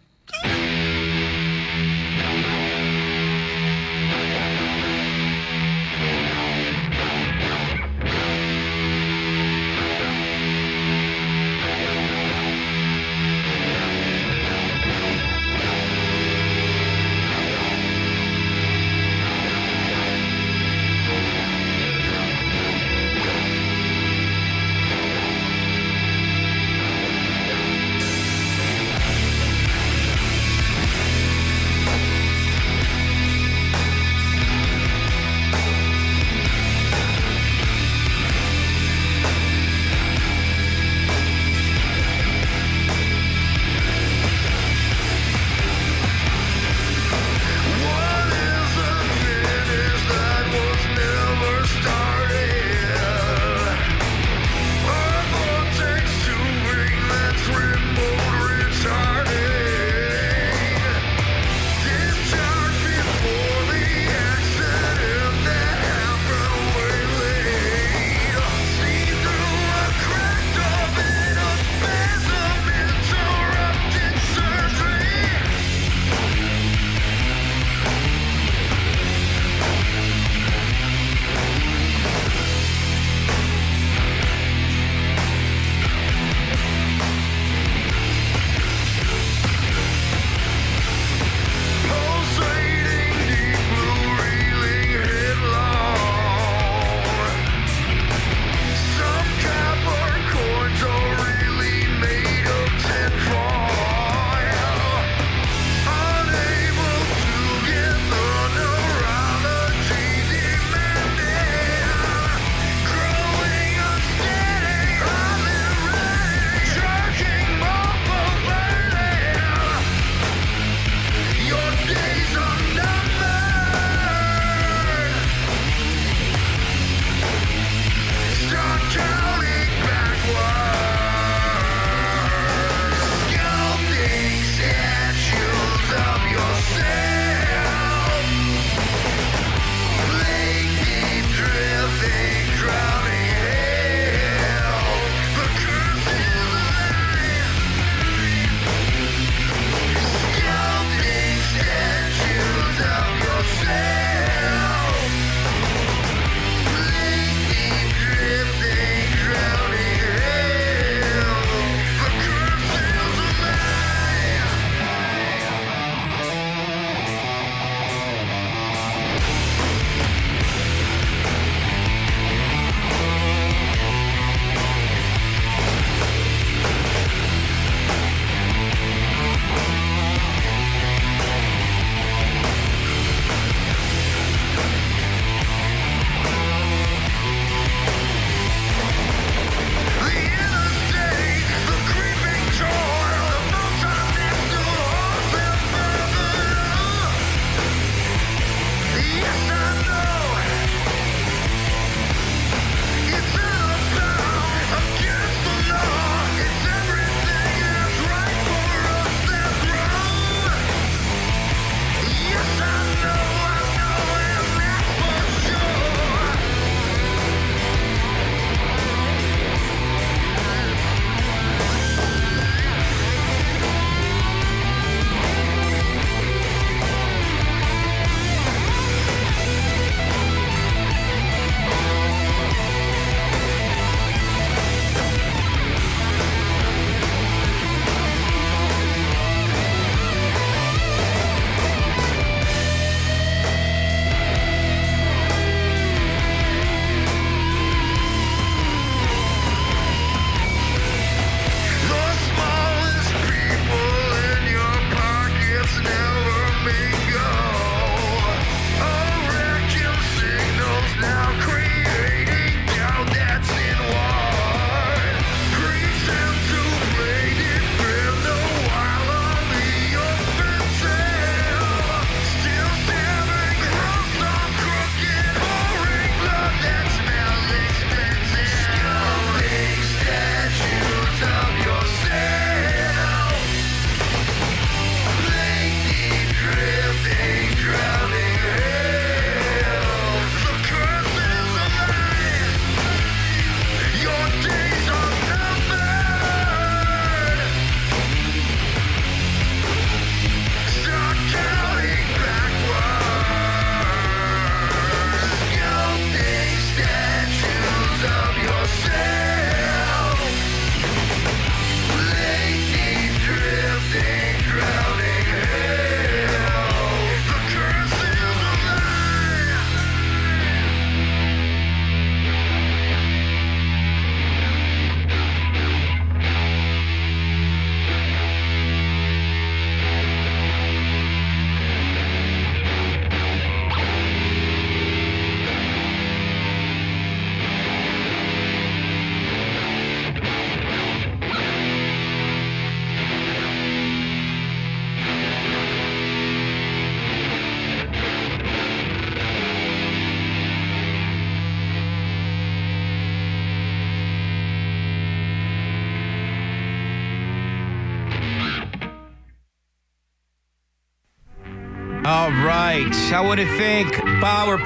All right. I want to thank Power.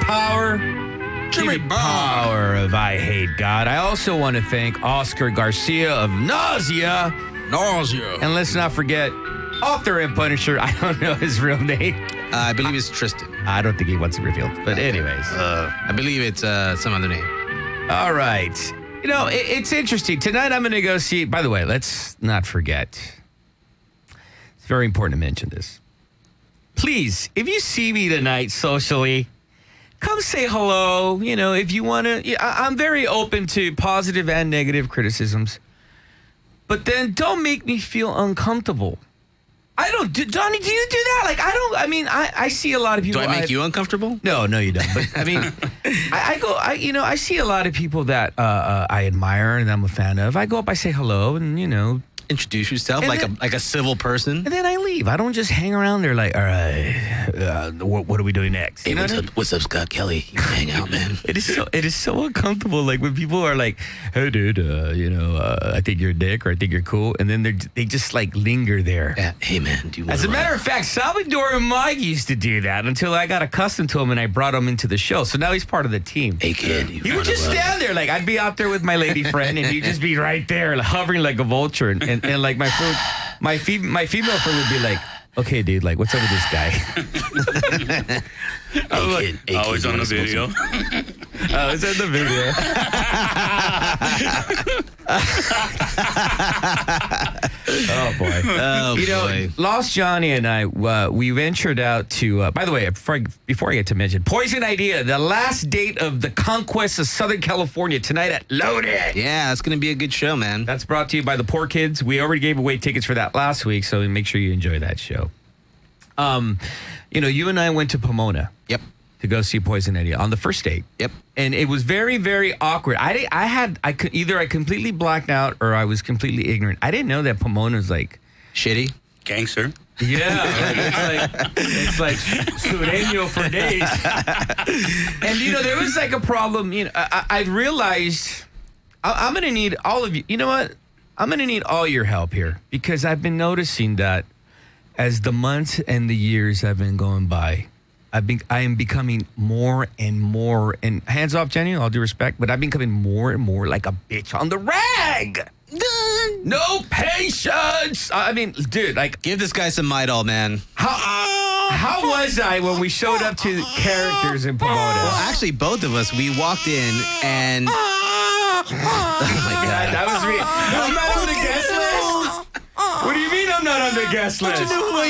Jimmy Power of I Hate God. I also want to thank Oscar Garcia of Nausea. And let's not forget, author and Punisher. I don't know his real name. I believe it's Tristan. I don't think he wants it revealed. But anyways. I believe it's some other name. All right. You know, it's interesting. Tonight I'm going to go see, by the way, let's not forget. It's very important to mention this. Please, if you see me tonight socially, come say hello. You know, if you want to, I'm very open to positive and negative criticisms. But then don't make me feel uncomfortable. I don't do, Johnny, do you do that? Like, I see a lot of people. Do I make you uncomfortable? No, you don't. But I mean, I see a lot of people that I admire and I'm a fan of. I go up, I say hello, and, introduce yourself like a civil person. And then I leave. I don't just hang around there like, all right, what are we doing next? Hey, what's up, Scott Kelly? You can hang out, man. It is so uncomfortable. Like when people are like, hey, dude, I think you're a dick or I think you're cool. And then they just like linger there. Yeah. Hey, man, do you want As a matter of fact, Salvador and Mike used to do that until I got accustomed to him and I brought him into the show. So now he's part of the team. Hey, kid. He would just stand there. Like I'd be out there with my lady friend and he'd just be right there like, hovering like a vulture. And like my female friend would be like, okay, dude, like, what's up with this guy? Always on the video. Oh, it's in the video. Oh, boy. Boy. Lost Johnny and I, we ventured out to, by the way, before I get to mention, Poison Idea, the last date of the Conquest of Southern California tonight at Loaded. Yeah, it's going to be a good show, man. That's brought to you by the Poor Kids. We already gave away tickets for that last week, so make sure you enjoy that show. You and I went to Pomona. Yep. To go see Poison Idea on the first date. Yep. And it was very, very awkward. I completely blacked out or I was completely ignorant. I didn't know that Pomona's like shitty, gangster. Yeah, it's like sureño for days. And there was like a problem. I realized I'm gonna need all of you. You know what? I'm gonna need all your help here because I've been noticing that as the months and the years have been going by, I am becoming more and more, and hands off, Jenny, all due respect, but I've been becoming more and more like a bitch on the rag. No patience. I mean, dude, like, give this guy some Midol, man. How was I when we showed up to characters in Pomona? Well, actually, both of us, we walked in and oh my God, that was real. I'm not on the guest list. What do you mean I'm not on the guest list? Don't you know who I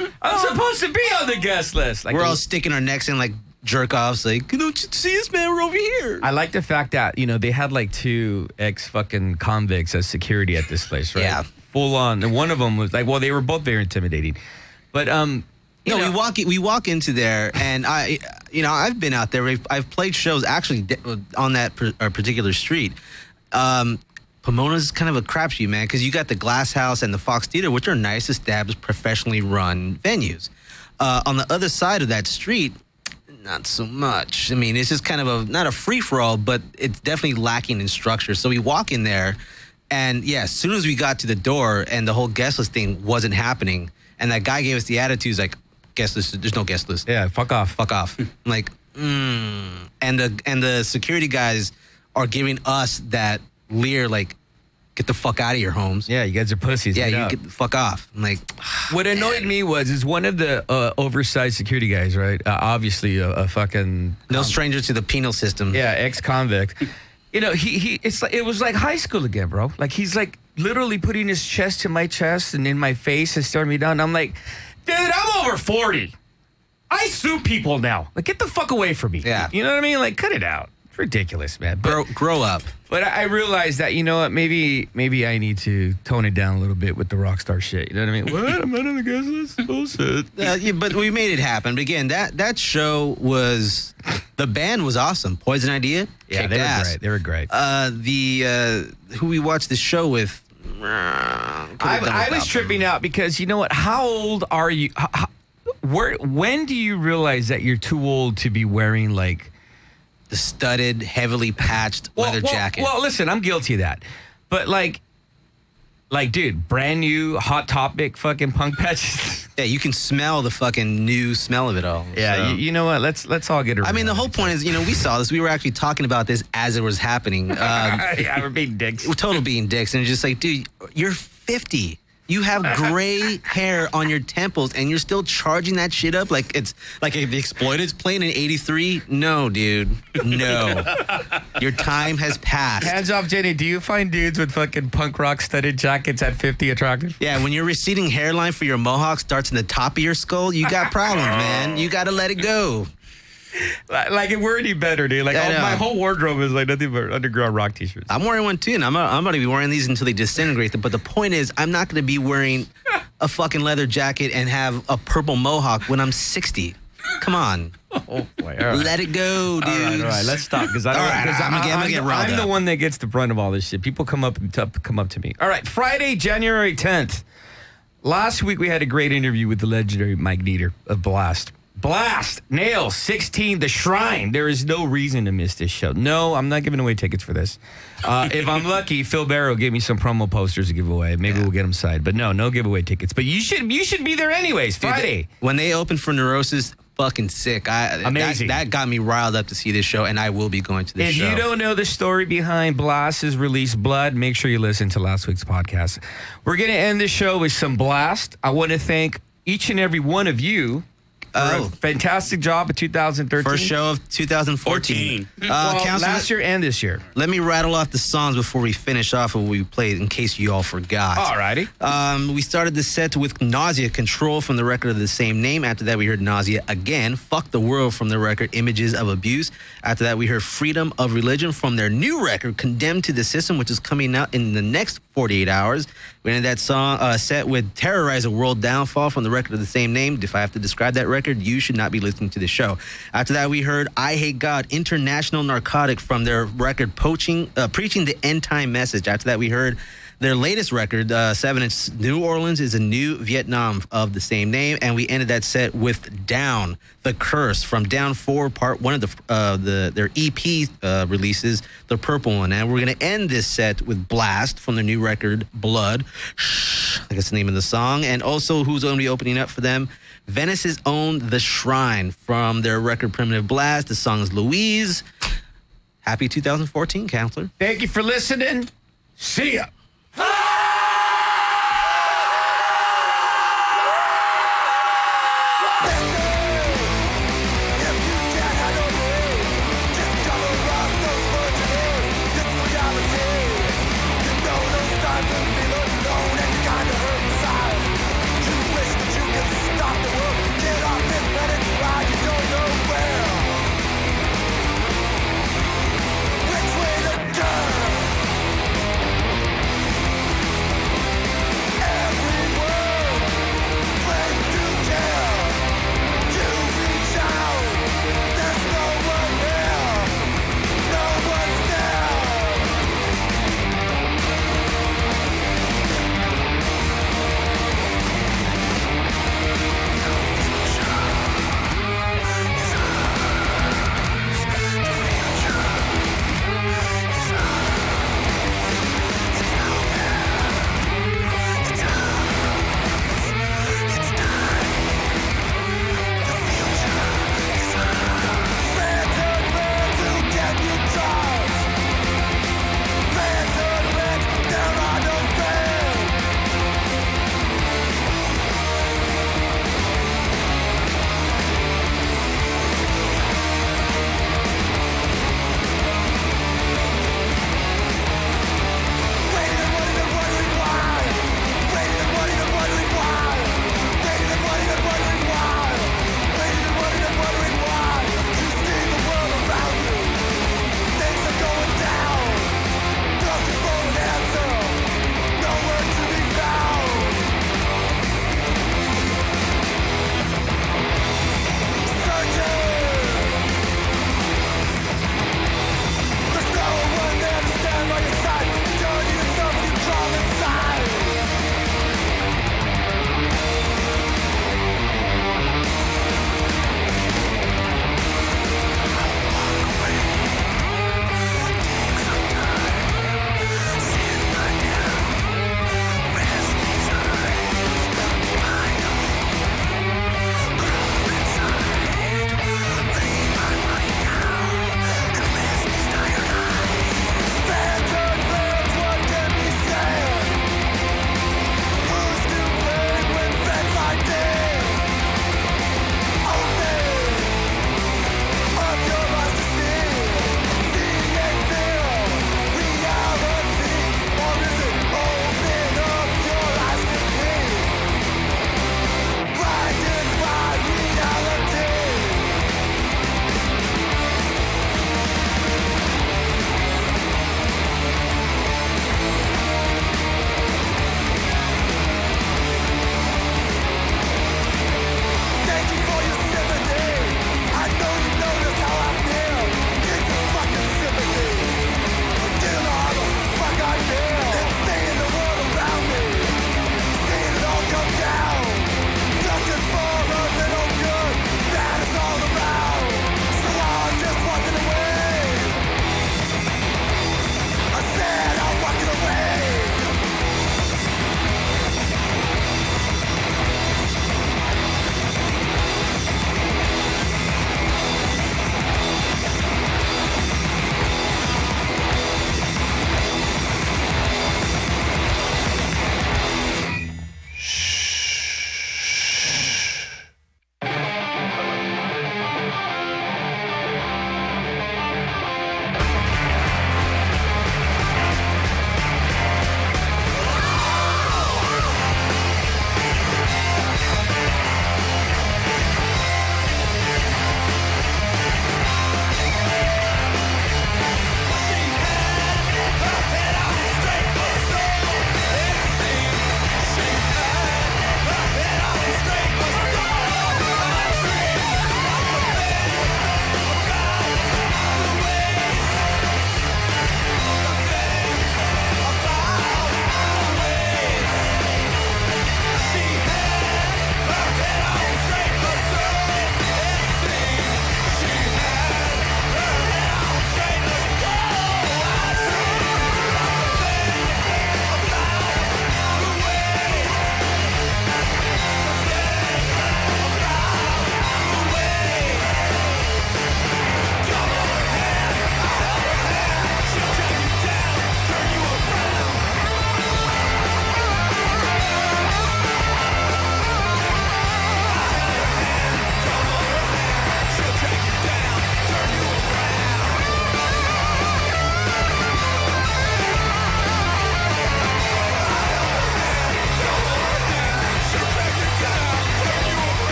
am? I'm supposed to be on the guest list. Like, we're all sticking our necks in like jerk offs. Like, don't you see us, man? We're over here. I like the fact that they had like 2 ex-fucking convicts as security at this place, right? Yeah, full on. And one of them was like, well, they were both very intimidating, but we walk into there, and I've been out there. I've played shows actually on that particular street. Pomona's kind of a crapshoot, man, because you got the Glass House and the Fox Theater, which are nice, established, professionally run venues. On the other side of that street, not so much. I mean, it's just kind of not a free-for-all, but it's definitely lacking in structure. So we walk in there, and yeah, as soon as we got to the door and the whole guest list thing wasn't happening, and that guy gave us the attitude, he's like, guest list, there's no guest list. Yeah, fuck off. I'm like, And the security guys are giving us that leer, like, get the fuck out of your homes. Yeah, you guys are pussies. Yeah, you get the fuck off. I'm like, what annoyed me is one of the oversized security guys, right? Obviously a fucking no stranger to the penal system. Yeah, ex-convict. It was like high school again, bro. Like he's like literally putting his chest to my chest and in my face and staring me down. I'm like, dude, I'm over 40. I sue people now. Like, get the fuck away from me. Yeah. You know what I mean? Like, cut it out. It's ridiculous, man. Grow up. But I realized that, you know what, maybe I need to tone it down a little bit with the rock star shit. You know what I mean? What? I'm not on the guest list? Bullshit. Yeah, but we made it happen. But again, that show was, the band was awesome. Poison Idea, yeah, they were great. Who we watched the show with, I was tripping out because, you know what, how old are you? When do you realize that you're too old to be wearing, like, the studded, heavily patched leather jacket? Well, listen, I'm guilty of that. But like, dude, brand new Hot Topic fucking punk patches. Yeah, you can smell the fucking new smell of it all. Yeah, so. you know what? Let's all get around. I mean, the whole point is, we saw this. We were actually talking about this as it was happening. Yeah, we're being dicks. We're total being dicks. And it's just like, dude, you're 50. You have gray hair on your temples, and you're still charging that shit up like it's like the Exploited's playing in '83. No, dude, no. Your time has passed. Hands off, Jenny. Do you find dudes with fucking punk rock studded jackets at 50 attractive? Yeah, when your receding hairline for your mohawk starts in the top of your skull, you got problems, man. You got to let it go. Like if we're any better, dude. Like my whole wardrobe is like nothing but underground rock t-shirts. I'm wearing one too, and I'm going to be wearing these until they disintegrate. But the point is, I'm not going to be wearing a fucking leather jacket and have a purple mohawk when I'm 60. Come on. Oh boy! All right. Let it go, dude. All right, let's stop because I'm the one that gets the brunt of all this shit. People come up to me. All right, Friday, January 10th. Last week we had a great interview with the legendary Mike Nieder of Blast. Blast, Nails, 16, The Shrine. There is no reason to miss this show. No, I'm not giving away tickets for this. If I'm lucky, Phil Barrow gave me some promo posters to give away. Maybe we'll get them signed. But no giveaway tickets. But you should be there anyways, Friday. Dude, when they open for Neurosis, fucking sick. Amazing. That got me riled up to see this show, and I will be going to this show. If you don't know the story behind Blast's release, Blood, make sure you listen to last week's podcast. We're going to end the show with some Blast. I want to thank each and every one of you. Fantastic job in 2013. First show of 2014. Last year and this year. Let me rattle off the songs before we finish off what we played in case you all forgot. Alrighty. We started the set with Nausea, Control from the record of the same name. After that, we heard Nausea again. Fuck the World from the record Images of Abuse. After that, we heard Freedom of Religion from their new record Condemned to the System, which is coming out in the next 48 hours. We ended that song set with Terrorize a World Downfall from the record of the same name. If I have to describe that record, you should not be listening to the show. After that, we heard I Hate God, International Narcotic from their record Preaching the End Time Message. After that, we heard their latest record, 7-inch New Orleans is a New Vietnam of the same name. And we ended that set with Down, The Curse from Down 4, part 1 of their EP releases, the purple one. And we're going to end this set with Blast from their new record, Blood. I guess the name of the song. And also who's going to be opening up for them? Venice's own The Shrine from their record Primitive Blast. The song is Louise. Happy 2014, Counselor. Thank you for listening. See ya.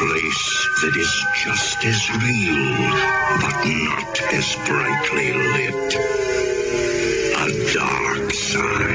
place that is just as real, but not as brightly lit. A dark side.